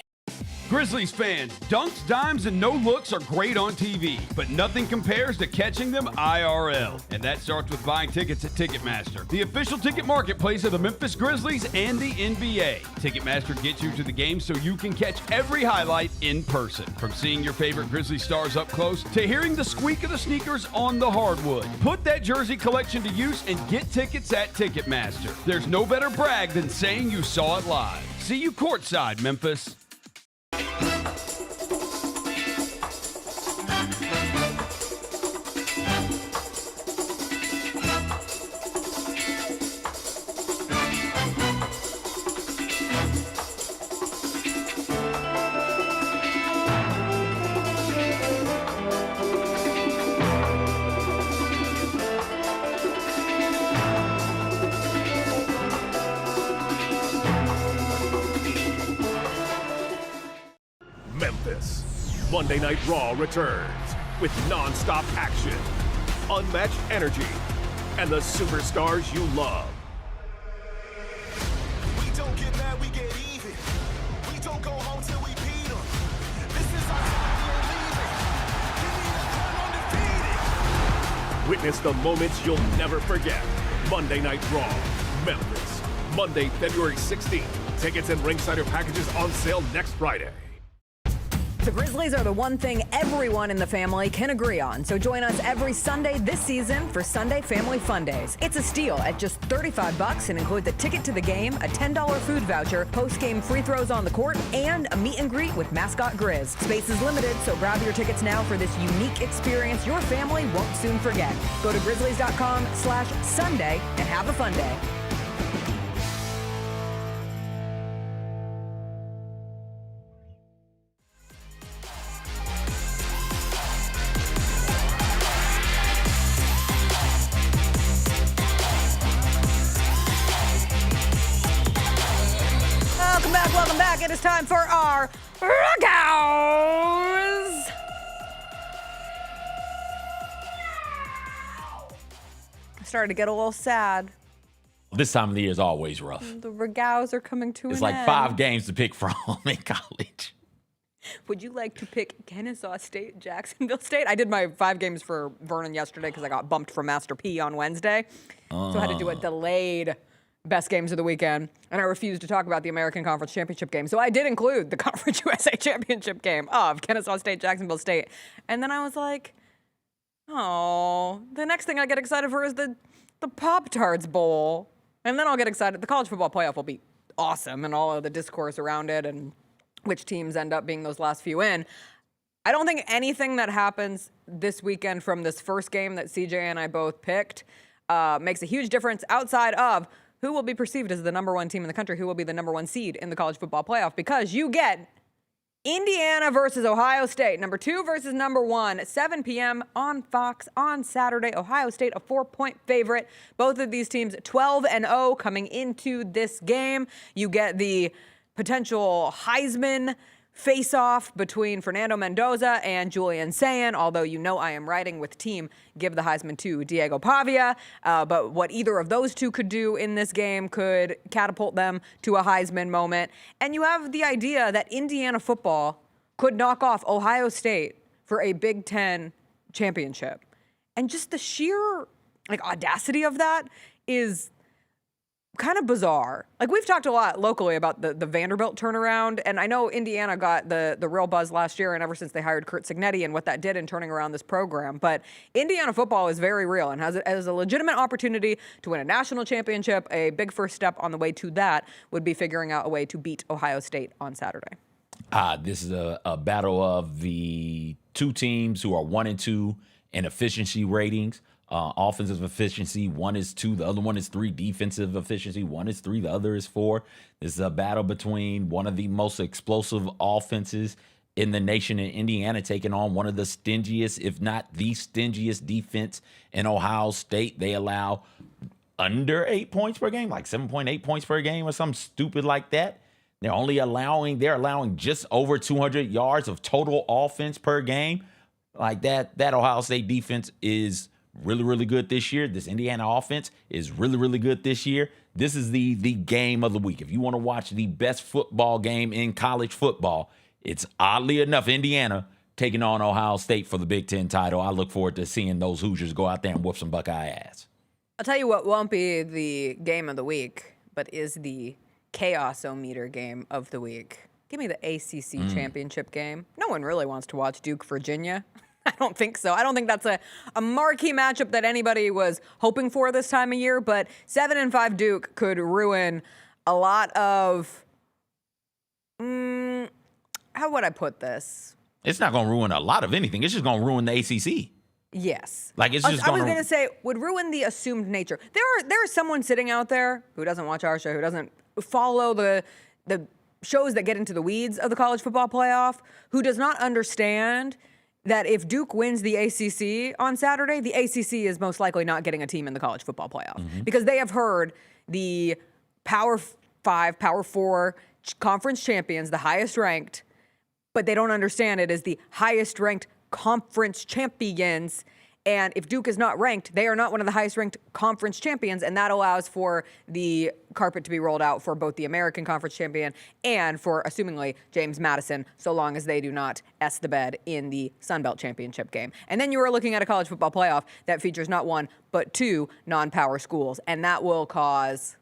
Grizzlies fans, dunks, dimes, and no-looks are great on TV, but nothing compares to catching them IRL. And that starts with buying tickets at Ticketmaster, the official ticket marketplace of the Memphis Grizzlies and the NBA. Ticketmaster gets you to the game so you can catch every highlight in person. From seeing your favorite Grizzly stars up close to hearing the squeak of the sneakers on the hardwood. Put that jersey collection to use and get tickets at Ticketmaster. There's no better brag than saying you saw it live. See you courtside, Memphis. Memphis. Monday Night Raw returns with non-stop action, unmatched energy, and the superstars you love. We don't get mad, we get even. We don't go home till we beat them. This is our time, we ain't leaving. Give me the crown Witness the moments you'll never forget. Monday Night Raw, Memphis. Monday, February 16th. Tickets and ringsider packages on sale next Friday. The Grizzlies are the one thing everyone in the family can agree on. So join us every Sunday this season for Sunday Family Fun Days. It's a steal at just $35 and includes a ticket to the game, a $10 food voucher, post-game free throws on the court, and a meet and greet with mascot Grizz. Space is limited, so grab your tickets now for this unique experience your family won't soon forget. Go to grizzlies.com/Sunday and have a fun day. Welcome back. It is time for our RAGGOWs. I started to get a little sad. This time of the year is always rough. The RAGGOWs are coming to an end. It's like 5 games to pick from in college. Would you like to pick Kennesaw State, Jacksonville State? I did my 5 games for Vernon yesterday because I got bumped from Master P on Wednesday. So I had to do a delayed best games of the weekend, and I refused to talk about the American Conference Championship game. So I did include the Conference USA Championship game of Kennesaw State, Jacksonville State. And then I was like, oh, the next thing I get excited for is the Pop-Tarts Bowl. And then I'll get excited. The college football playoff will be awesome, and all of the discourse around it and which teams end up being those last few in. I don't think anything that happens this weekend from this first game that CJ and I both picked makes a huge difference outside of who will be perceived as the number 1 team in the country, who will be the number 1 seed in the college football playoff, because you get Indiana versus Ohio State, number 2 versus number 1, 7 p.m. on Fox on Saturday. Ohio State, a 4-point favorite. Both of these teams 12-0 coming into this game. You get the potential Heisman face-off between Fernando Mendoza and Julian Sayin, although you know I am riding with team give the Heisman to Diego Pavia. But what either of those two could do in this game could catapult them to a Heisman moment. And you have the idea that Indiana football could knock off Ohio State for a Big Ten championship. And just the sheer audacity of that is kind of bizarre. We've talked a lot locally about the Vanderbilt turnaround, and I know Indiana got the real buzz last year and ever since they hired Curt Cignetti and what that did in turning around this program. But Indiana football is very real and has a legitimate opportunity to win a national championship. A big first step on the way to that would be figuring out a way to beat Ohio State on Saturday. This is a battle of the 2 teams who are 1 and 2 in efficiency ratings. Offensive efficiency, 1 is 2, the other one is 3. Defensive efficiency, 1 is 3, the other is 4. This is a battle between one of the most explosive offenses in the nation in Indiana taking on one of the stingiest, if not the stingiest defense in Ohio State. They allow under 8 points per game, like 7.8 points per game or something stupid like that. They're allowing just over 200 yards of total offense per game. Like that Ohio State defense is really, really good this year. This Indiana offense is really, really good this year. This is the game of the week. If you want to watch the best football game in college football, it's oddly enough Indiana taking on Ohio State for the Big Ten title. I look forward to seeing those Hoosiers go out there and whoop some Buckeye ass. I'll tell you what won't be the game of the week, but is the chaos-o-meter game of the week. Give me the ACC championship game. No one really wants to watch Duke, Virginia. I don't think so. I don't think that's a marquee matchup that anybody was hoping for this time of year, but 7-5 Duke could ruin a lot of, how would I put this? It's not going to ruin a lot of anything. It's just going to ruin the ACC. Yes. I was going to say, would ruin the assumed nature. There is someone sitting out there who doesn't watch our show, who doesn't follow the shows that get into the weeds of the college football playoff, who does not understand that if Duke wins the ACC on Saturday, the ACC is most likely not getting a team in the college football playoff because they have heard the Power 5, Power 4 conference champions, the highest ranked, but they don't understand it as the highest ranked conference champions, And if Duke is not ranked, they are not one of the highest ranked conference champions, and that allows for the carpet to be rolled out for both the American Conference champion and for, assumingly, James Madison, so long as they do not S the bed in the Sun Belt Championship game. And then you are looking at a college football playoff that features not one, but two non-power schools, and that will cause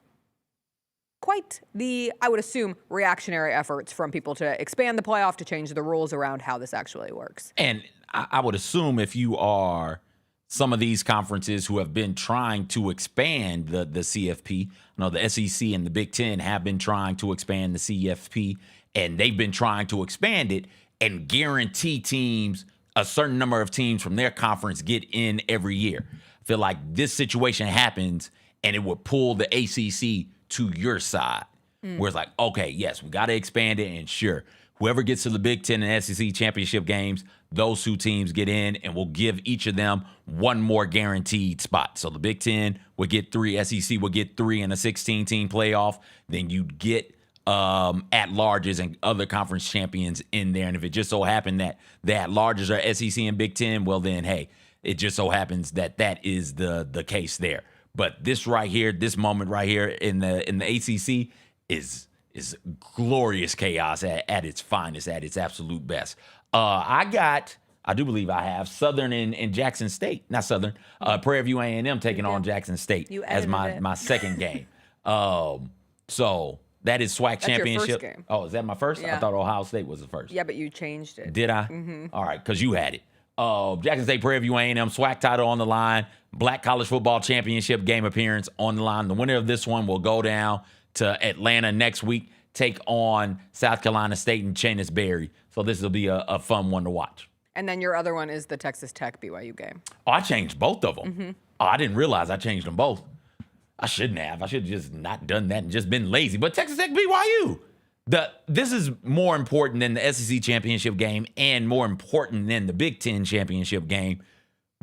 quite the, I would assume, reactionary efforts from people to expand the playoff, to change the rules around how this actually works. And I would assume if you are some of these conferences who have been trying to expand the CFP, the SEC and the Big Ten have been trying to expand the CFP, and they've been trying to expand it and guarantee teams, a certain number of teams from their conference get in every year. I feel like this situation happens and it would pull the ACC to your side, where it's like, okay, yes, we got to expand it, and sure, whoever gets to the Big Ten and SEC championship games, those two teams get in, and we'll give each of them one more guaranteed spot. So the Big Ten would get 3, SEC would get 3 in a 16-team playoff. Then you'd get at-larges and other conference champions in there. And if it just so happened that the at-larges are SEC and Big Ten, well then, hey, it just so happens that that is the case there. But this right here, this moment right here in the ACC is glorious chaos at its finest, at its absolute best. I do believe I have Southern and Jackson State, not Southern, Prairie View A&M taking on Jackson State as my second game. So that is SWAC championship. Your first game. Oh, is that my first? Yeah. I thought Ohio State was the first. Yeah, but you changed it. Did I? Mm-hmm. All right, because you had it. Jackson State, Prairie View A&M, SWAC title on the line, Black College Football Championship game appearance on the line. The winner of this one will go down to Atlanta next week, take on South Carolina State and Chanis Berry. So this will be a fun one to watch. And then your other one is the Texas Tech BYU game. Oh, I changed both of them. Mm-hmm. Oh, I didn't realize I changed them both. I shouldn't have. I should have just not done that and just been lazy. But Texas Tech BYU. This is more important than the SEC championship game and more important than the Big Ten championship game,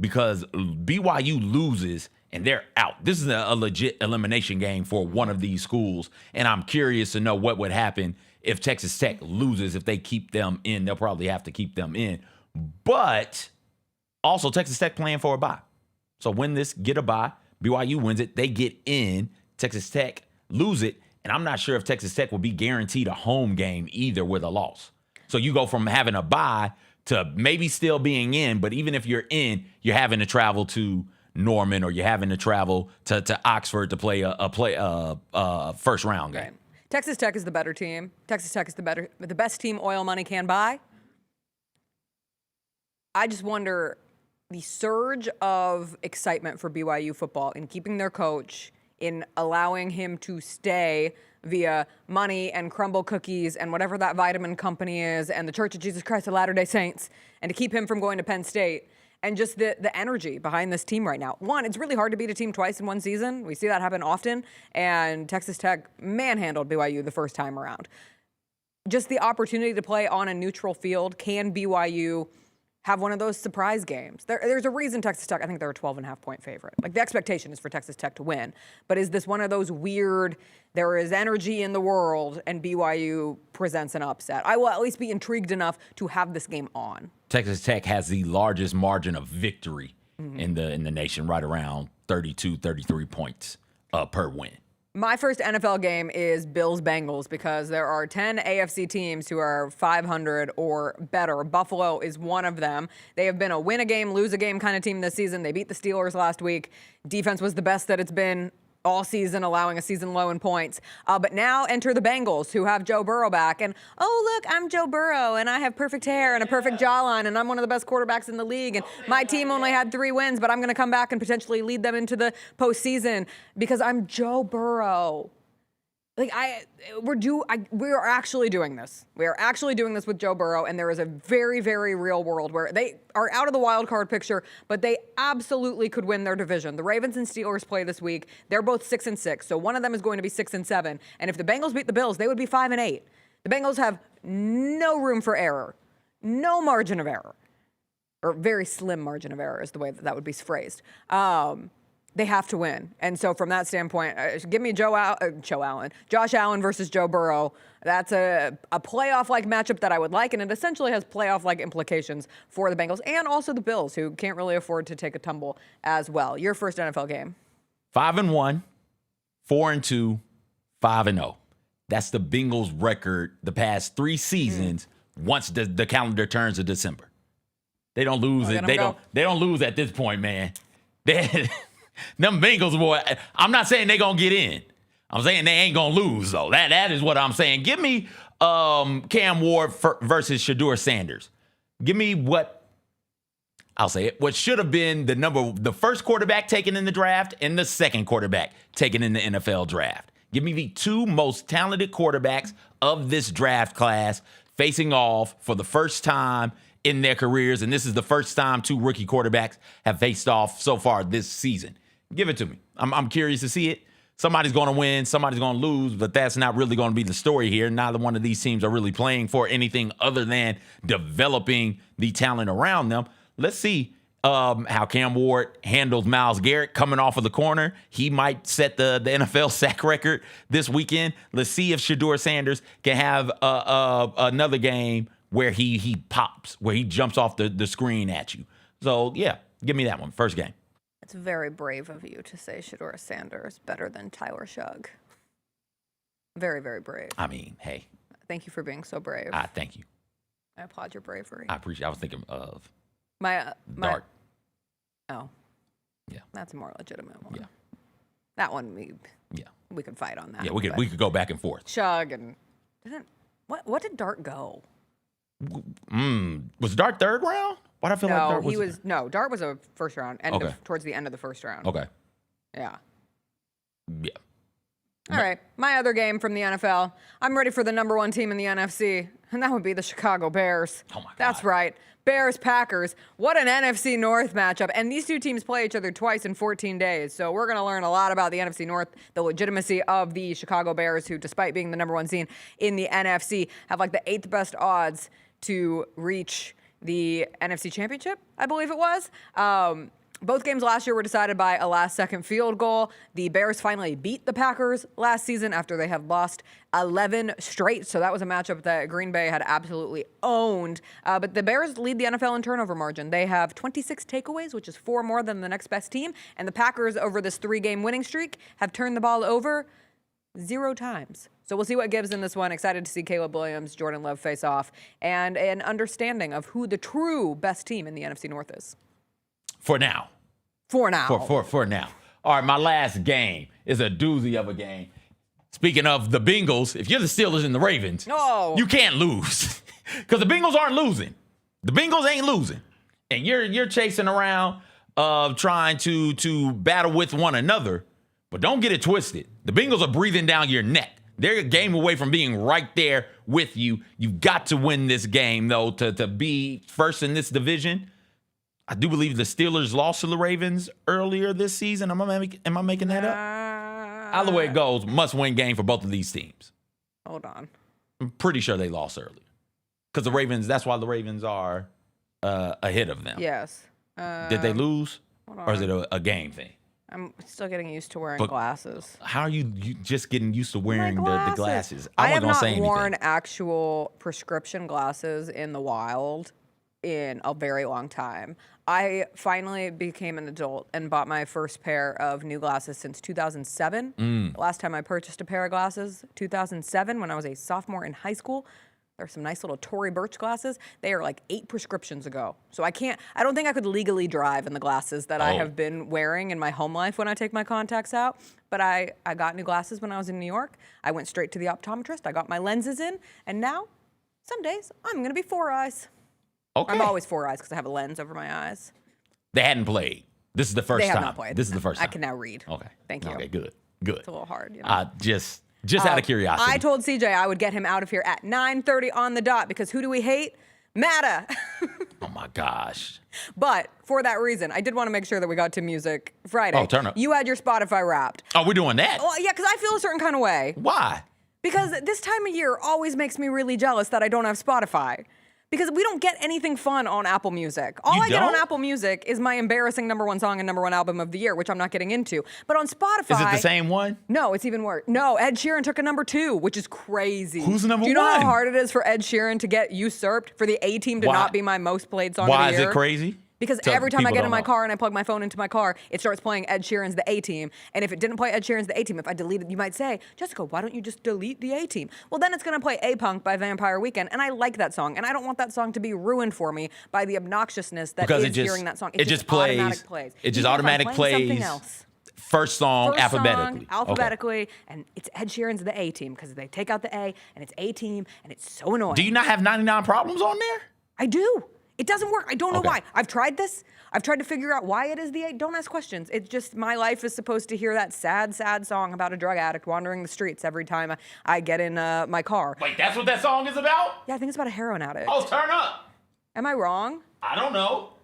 because BYU loses and they're out. This is a legit elimination game for one of these schools, and I'm curious to know what would happen if Texas Tech loses. If they keep them in, they'll probably have to keep them in. But also Texas Tech playing for a bye. So win this, get a bye. BYU wins it, they get in. Texas Tech lose it. And I'm not sure if Texas Tech will be guaranteed a home game either with a loss. So you go from having a bye to maybe still being in, but even if you're in, you're having to travel to Norman or you're having to travel to Oxford to play a first round game. Right. Texas Tech is the better team. Texas Tech is the best team oil money can buy. I just wonder the surge of excitement for BYU football in keeping their coach, in allowing him to stay via money and crumble cookies and whatever that vitamin company is and the Church of Jesus Christ of Latter-day Saints, and to keep him from going to Penn State, and just the energy behind this team right now. One, it's really hard to beat a team twice in one season. We see that happen often, and Texas Tech manhandled BYU the first time around. Just the opportunity to play on a neutral field. Can BYU have one of those surprise games? There's a reason Texas Tech, I think they're a 12.5-point favorite. Like, the expectation is for Texas Tech to win. But is this one of those weird, there is energy in the world and BYU presents an upset? I will at least be intrigued enough to have this game on. Texas Tech has the largest margin of victory in the nation, right around 32, 33 points per win. My first NFL game is Bills-Bengals, because there are 10 AFC teams who are 500 or better. Buffalo is one of them. They have been a win-a-game, lose-a-game kind of team this season. They beat the Steelers last week. Defense was the best that it's been all season, allowing a season low in points. But now enter the Bengals, who have Joe Burrow back. And, oh, look, I'm Joe Burrow, and I have perfect hair and a perfect jawline, and I'm one of the best quarterbacks in the league. And my team only had 3 wins, but I'm going to come back and potentially lead them into the postseason because I'm Joe Burrow. Like, we're actually doing this. We are actually doing this with Joe Burrow, and there is a very, very real world where they are out of the wild card picture, but they absolutely could win their division. The Ravens and Steelers play this week. They're both 6-6, so one of them is going to be 6-7. And if the Bengals beat the Bills, they would be 5-8. The Bengals have no room for error, no margin of error, or very slim margin of error is the way that would be phrased. they have to win. And so from that standpoint, give me Josh Allen versus Joe Burrow. That's a playoff-like matchup that I would like, and it essentially has playoff-like implications for the Bengals and also the Bills, who can't really afford to take a tumble as well. Your first NFL game. 5-1, 4-2, 5-0. That's the Bengals record the past 3 seasons once the calendar turns to December. They don't lose it. They don't lose at this point, man. Them Bengals, boy, I'm not saying they're going to get in. I'm saying they ain't going to lose, though. That is what I'm saying. Give me Cam Ward versus Shedeur Sanders. Give me what should have been the first quarterback taken in the draft and the second quarterback taken in the NFL draft. Give me the 2 most talented quarterbacks of this draft class facing off for the first time in their careers, and this is the first time 2 rookie quarterbacks have faced off so far this season. Give it to me. I'm curious to see it. Somebody's going to win, somebody's going to lose, but that's not really going to be the story here. Neither one of these teams are really playing for anything other than developing the talent around them. Let's see how Cam Ward handles Myles Garrett coming off of the corner. He might set the NFL sack record this weekend. Let's see if Shedeur Sanders can have another game where he pops, where he jumps off the screen at you. So, yeah, give me that one. First game. It's very brave of you to say Shedeur Sanders better than Tyler Shugg. Very, very brave. I mean, hey. Thank you for being so brave. Thank you. I applaud your bravery. I appreciate it. I was thinking of Dart. Oh. Yeah. That's a more legitimate one. Yeah. That one, we could fight on that. Yeah, we could go back and forth. Shugg and what did Dart go? Was Dart third round? Why do I feel like Dart was? Dart was a first round, towards the end of the first round. Okay. Yeah. Yeah. All right. My other game from the NFL. I'm ready for the number 1 team in the NFC, and that would be the Chicago Bears. Oh, my God. That's right. Bears-Packers. What an NFC North matchup. And these 2 teams play each other twice in 14 days. So we're going to learn a lot about the NFC North, the legitimacy of the Chicago Bears, who, despite being the number 1 seed in the NFC, have like the 8th best odds to reach the NFC Championship, I believe it was. Both games last year were decided by a last-second field goal. The Bears finally beat the Packers last season after they had lost 11 straight. So that was a matchup that Green Bay had absolutely owned. But the Bears lead the NFL in turnover margin. They have 26 takeaways, which is 4 more than the next best team. And the Packers, over this 3-game winning streak, have turned the ball over 0 times. So we'll see what gives in this one. Excited to see Caleb Williams, Jordan Love face off, and an understanding of who the true best team in the NFC North is. For now. For now. For now. All right, my last game is a doozy of a game. Speaking of the Bengals, if you're the Steelers and the Ravens, you can't lose. Because the Bengals aren't losing. The Bengals ain't losing. And you're chasing around trying to battle with one another. But don't get it twisted. The Bengals are breathing down your neck. They're a game away from being right there with you. You've got to win this game, though, to be first in this division. I do believe the Steelers lost to the Ravens earlier this season. Am I making that up? Either way it goes, must-win game for both of these teams. Hold on. I'm pretty sure they lost earlier. Because the Ravens, that's why the Ravens are ahead of them. Yes. Did they lose? Or is it a game thing? I'm still getting used to wearing glasses. How are you just getting used to wearing the glasses? I have not worn actual prescription glasses in the wild in a very long time. I became an adult and bought my first pair of new glasses since 2007. The last time I purchased a pair of glasses, 2007, when I was a sophomore in high school. There are some nice little Tory Burch glasses. They are like 8 prescriptions ago. So I don't think I could legally drive in the glasses that I have been wearing in my home life when I take my contacts out. But I got new glasses when I was in New York. I went straight to the optometrist. I got my lenses in. And now, some days, I'm going to be 4 eyes. Okay. I'm always 4 eyes because I have a lens over my eyes. They hadn't played. This is the first time. They have not played. This is the first time. I can now read. Okay. Thank you. Okay, good. It's a little hard, you know. Just out of curiosity. I told CJ I would get him out of here at 9:30 on the dot because who do we hate? Matta. Oh, my gosh. But for that reason, I did want to make sure that we got to Music Friday. Oh, turn up. You had your Spotify Wrapped. Oh, we're doing that? Well, yeah, because I feel a certain kind of way. Why? Because this time of year always makes me really jealous that I don't have Spotify. Because we don't get anything fun on Apple Music. All I get on Apple Music is my embarrassing #1 song and #1 album of the year, which I'm not getting into. But on Spotify... Is it the same one? No, it's even worse. No, Ed Sheeran took a #2, which is crazy. Who's #1? Do you know how hard it is for Ed Sheeran to get usurped, for the A-Team to not be my most played song of the year? Why is it crazy? Because every time I get in my car and I plug my phone into my car, it starts playing Ed Sheeran's The A-Team. And if it didn't play Ed Sheeran's The A-Team, if I delete it, you might say, Jessica, why don't you just delete The A-Team? Well, then it's going to play A-Punk by Vampire Weekend, and I like that song. And I don't want that song to be ruined for me by the obnoxiousness that is hearing that song. It just plays. Automatic plays. It just automatic plays. Something else. First song alphabetically. Alphabetically, and it's Ed Sheeran's The A-Team, because they take out the A, and it's A-Team, and it's so annoying. Do you not have 99 Problems on there? I do. It doesn't work. I don't know why. I've tried this. I've tried to figure out why it is the A. Don't ask questions. It's just my life is supposed to hear that sad, sad song about a drug addict wandering the streets every time I get in my car. Wait, that's what that song is about? Yeah, I think it's about a heroin addict. Oh, turn up. Am I wrong? I don't know.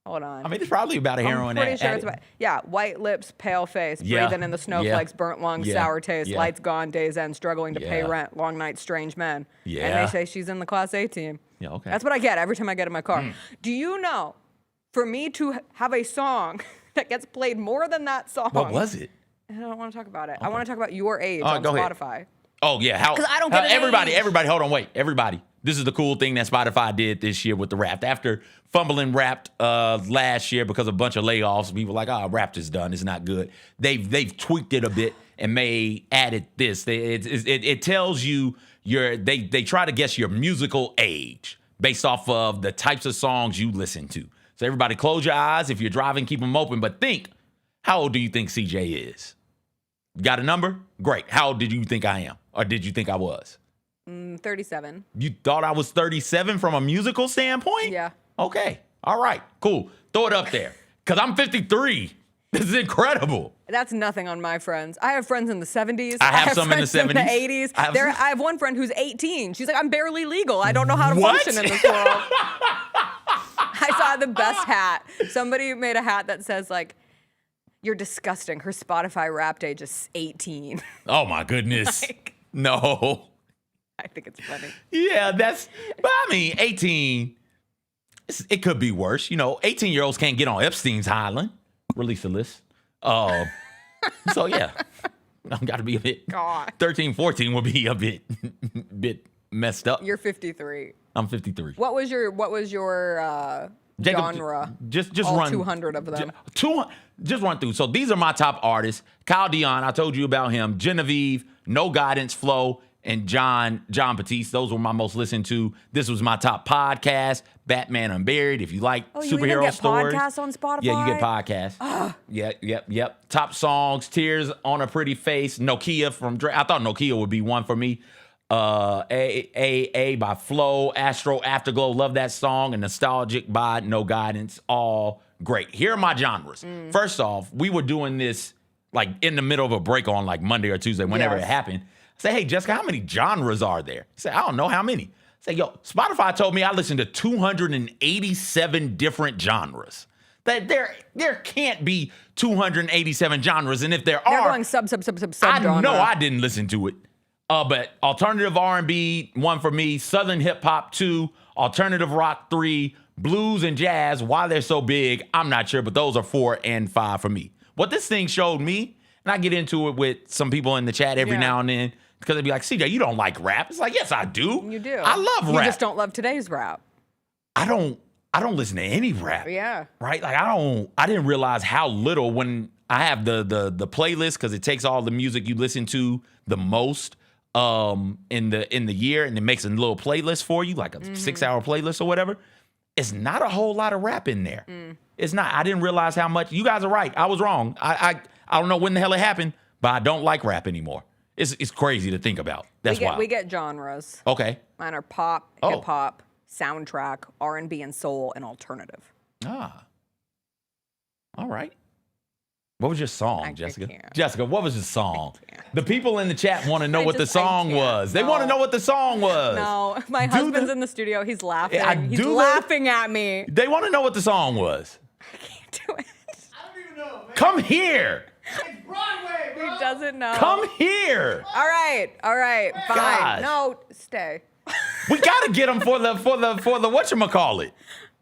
Hold on. I mean, it's probably about a heroin addict. I'm pretty sure it's about, white lips, pale face, breathing in the snowflakes, burnt lungs, sour taste, lights gone, days end, struggling to pay rent, long nights, strange men. Yeah. And they say she's in the Class A team. Yeah, okay. That's what I get every time I get in my car. Do you know, for me to have a song that gets played more than that song. What was it? I don't want to talk about it. I want to talk about your age on Spotify. Ahead. Oh, yeah. Because I don't get everybody, hold on, wait. Everybody. This is the cool thing that Spotify did this year with the Wrapped. After fumbling Wrapped last year because of a bunch of layoffs, people were like, Wrapped is done. It's not good. They've tweaked it a bit and added this. It tells you they try to guess your musical age based off of the types of songs you listen to. So everybody close your eyes. If you're driving, keep them open. But think, how old do you think CJ is? Got a number? Great. How old did you think I am? Or did you think I was? 37. You thought I was 37 from a musical standpoint? Yeah. Okay. All right. Cool. Throw it up there. Because I'm 53. This is incredible. That's nothing on my friends. I have friends in the 70s. I have some in the 70s. In the 80s. I have one friend who's 18. She's like, I'm barely legal. I don't know how to function in this world. I saw the best hat. Somebody made a hat that says, like, you're disgusting. Her Spotify Wrapped age is 18. Oh, my goodness. No. I think it's funny. Yeah, but I mean, 18, it could be worse. 18-year-olds can't get on Epstein's Island. Release the list. So, yeah, I've got to be a bit. God. 13, 14 would be a bit messed up. You're 53. I'm 53. What was your genre? Just all run 200 of them. Just run through. So these are my top artists. Kyle Dion, I told you about him. Genevieve, No Guidance, Flo, and John Batiste. Those were my most listened to. This was my top podcast, Batman Unburied. If you like superhero stories. Podcasts on Spotify? Yeah, you get podcasts. Yep. Top songs, Tears on a Pretty Face, Nokia from Drake. I thought Nokia would be one for me. A by Flo, Astro Afterglow, love that song, and Nostalgic by No Guidance, all great. Here are my genres. First off, we were doing this like in the middle of a break on like Monday or Tuesday, whenever it happened. I say, hey, Jessica, how many genres are there? Say, I don't know how many. Say, yo, Spotify told me I listened to 287 different genres. That there can't be 287 genres, and if there are, they're going sub genre. I know I didn't listen to it. But alternative R&B, 1 for me. Southern hip hop, 2. Alternative rock, 3. Blues and jazz, why they're so big, I'm not sure, but those are 4 and 5 for me. What this thing showed me, and I get into it with some people in the chat every now and then, because they'd be like, CJ, you don't like rap. It's like, yes, I do. You do. I love rap. You just don't love today's rap. I don't listen to any rap. Yeah. Right? Like I didn't realize how little when I have the playlist, because it takes all the music you listen to the most in the year, and it makes a little playlist for you, like a 6-hour playlist or whatever. It's not a whole lot of rap in there. It's not. I didn't realize how much. You guys are right. I was wrong. I don't know when the hell it happened, but I don't like rap anymore. It's crazy to think about. That's why. We get genres. Okay. Mine are pop, hip hop, soundtrack, R&B and soul, and alternative. Ah. All right. What was your song, Jessica? Jessica, what was your song? The people in the chat want to know what the song was. They want to know what the song was. No, my husband's in the studio. He's laughing. He's laughing at me. They want to know what the song was. I can't do it. I don't even know, man. Come here. It's Broadway, bro. He doesn't know. Come here. All right. Fine. Gosh. No, stay. We gotta get them for the whatchamacallit.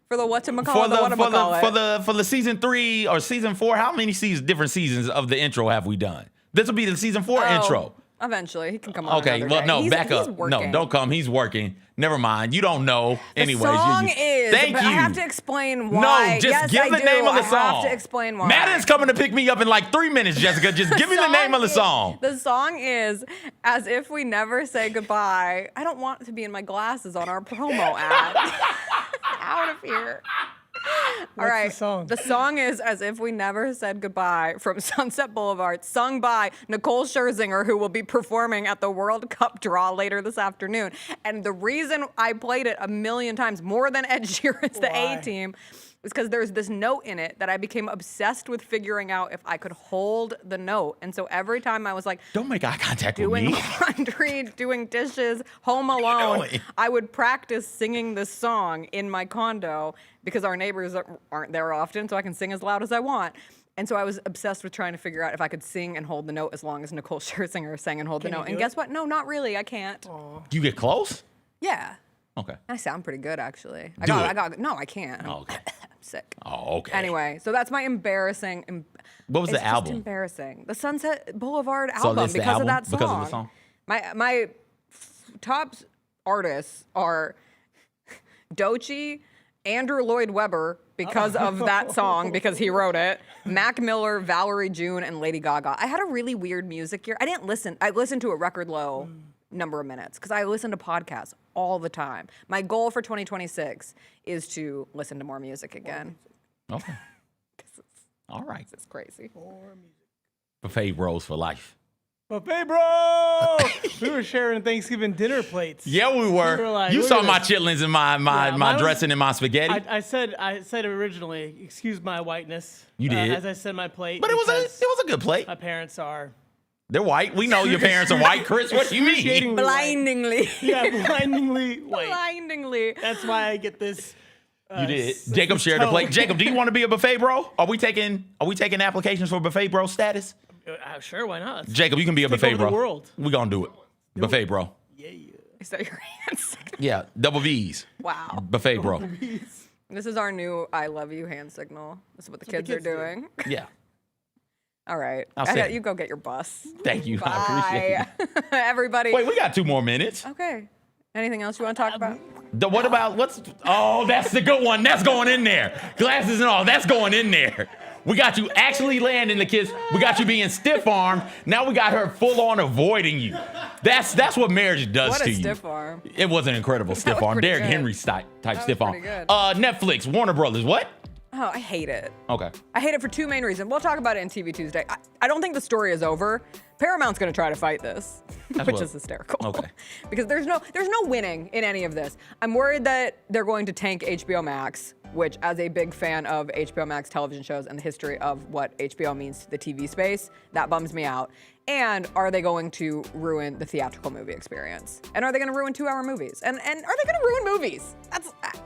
For the whatchamacallit. For the season 3 or season 4. How many different seasons of the intro have we done? This will be the season 4 intro. Eventually, he can come on. Okay, well, day. no, back up. Working. No, don't come. He's working. Never mind. You don't know. Anyways, the song is. Thank you. I have to explain why. No, just give the name of the song. I have to explain why. Madden's coming to pick me up in like 3 minutes, Jessica. Just give me the name of the song. The song is As If We Never Say Goodbye. I don't want to be in my glasses on our promo ad. Out of here. All right. The song is As If We Never Said Goodbye from Sunset Boulevard, sung by Nicole Scherzinger, who will be performing at the World Cup draw later this afternoon. And the reason I played it a million times, more than Ed Sheeran's The A-Team, is because there's this note in it that I became obsessed with figuring out if I could hold the note. And so every time I was like, don't make eye contact with me. Doing laundry, doing dishes, home alone, I would practice singing this song in my condo because our neighbors aren't there often, so I can sing as loud as I want. And so I was obsessed with trying to figure out if I could sing and hold the note as long as Nicole Scherzinger sang and hold the note. And guess what? No, not really. I can't. You get close? Yeah. Okay. I sound pretty good, actually. No, I can't. Oh, okay. I'm sick. Oh, okay. Anyway, so that's my embarrassing. What was the album? It's just embarrassing. The Sunset Boulevard So album that's the because album? of that song. Because of the song? My top artists are Doechii, Andrew Lloyd Webber because of that song, because he wrote it, Mac Miller, Valerie June, and Lady Gaga. I had a really weird music year. I listened to a record low number of minutes because I listen to podcasts all the time. My goal for 2026 is to listen to more music again. Okay. All right. It's crazy. Buffet bros for life. Buffet bro! We were sharing Thanksgiving dinner plates. Yeah, we were. We were like, you saw my chitlins and my dressing and my spaghetti. I said originally, excuse my whiteness. You did. As I said my plate. But it was a good plate. My parents are. They're white. We know your parents are white, Chris. What do you mean? Blindingly. Yeah, blindingly white. Blindingly. That's why I get this. You did. Jacob shared a plate. Jacob, do you want to be a buffet bro? Are we taking applications for buffet bro status? Sure, why not? Jacob, you can be a buffet bro. The world. We're gonna do it. Buffet bro. Yeah. Is that your hands? Yeah, double V's. Wow. Buffet bro. This is our new I love you hand signal. This is what the kids are doing. Yeah. All right. I'll say You go get your bus. Thank you. Bye. I appreciate it. Everybody. Wait, we got 2 more minutes. Okay. Anything else you want to talk about? That's the good one. That's going in there. Glasses and all. That's going in there. We got you actually landing the kids. We got you being stiff-armed. Now we got her full-on avoiding you. That's what marriage does to you. What a stiff arm. It was an incredible stiff arm. Derrick Henry type stiff arm. Netflix, Warner Brothers, what? Oh, I hate it. Okay. I hate it for 2 main reasons. We'll talk about it in TV Tuesday. I don't think the story is over. Paramount's going to try to fight this, which is hysterical. Okay. Because there's no winning in any of this. I'm worried that they're going to tank HBO Max, which, as a big fan of HBO Max television shows and the history of what HBO means to the TV space, that bums me out. And are they going to ruin the theatrical movie experience? And are they going to ruin 2-hour movies? And are they going to ruin movies?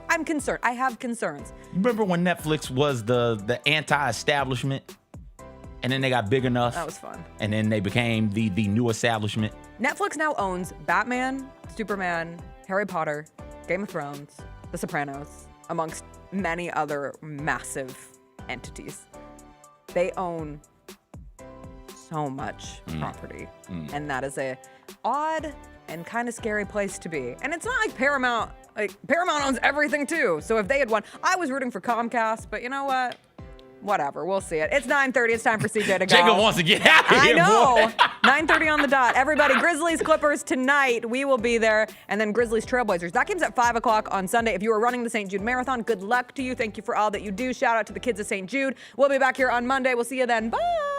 I'm concerned. I have concerns. You remember when Netflix was the anti-establishment? And then they got big enough. That was fun. And then they became the new establishment. Netflix now owns Batman, Superman, Harry Potter, Game of Thrones, The Sopranos, amongst many other massive entities. They own so much property. And that is a odd and kind of scary place to be. And it's not like Paramount owns everything too. So if they had won, I was rooting for Comcast, but you know what? Whatever, we'll see it. It's 9:30. It's time for CJ to go. Jacob wants to get out of here. I know. 9:30 on the dot. Everybody, Grizzlies, Clippers tonight. We will be there. And then Grizzlies, Trailblazers. That game's at 5 o'clock on Sunday. If you are running the St. Jude Marathon, good luck to you. Thank you for all that you do. Shout out to the kids of St. Jude. We'll be back here on Monday. We'll see you then. Bye.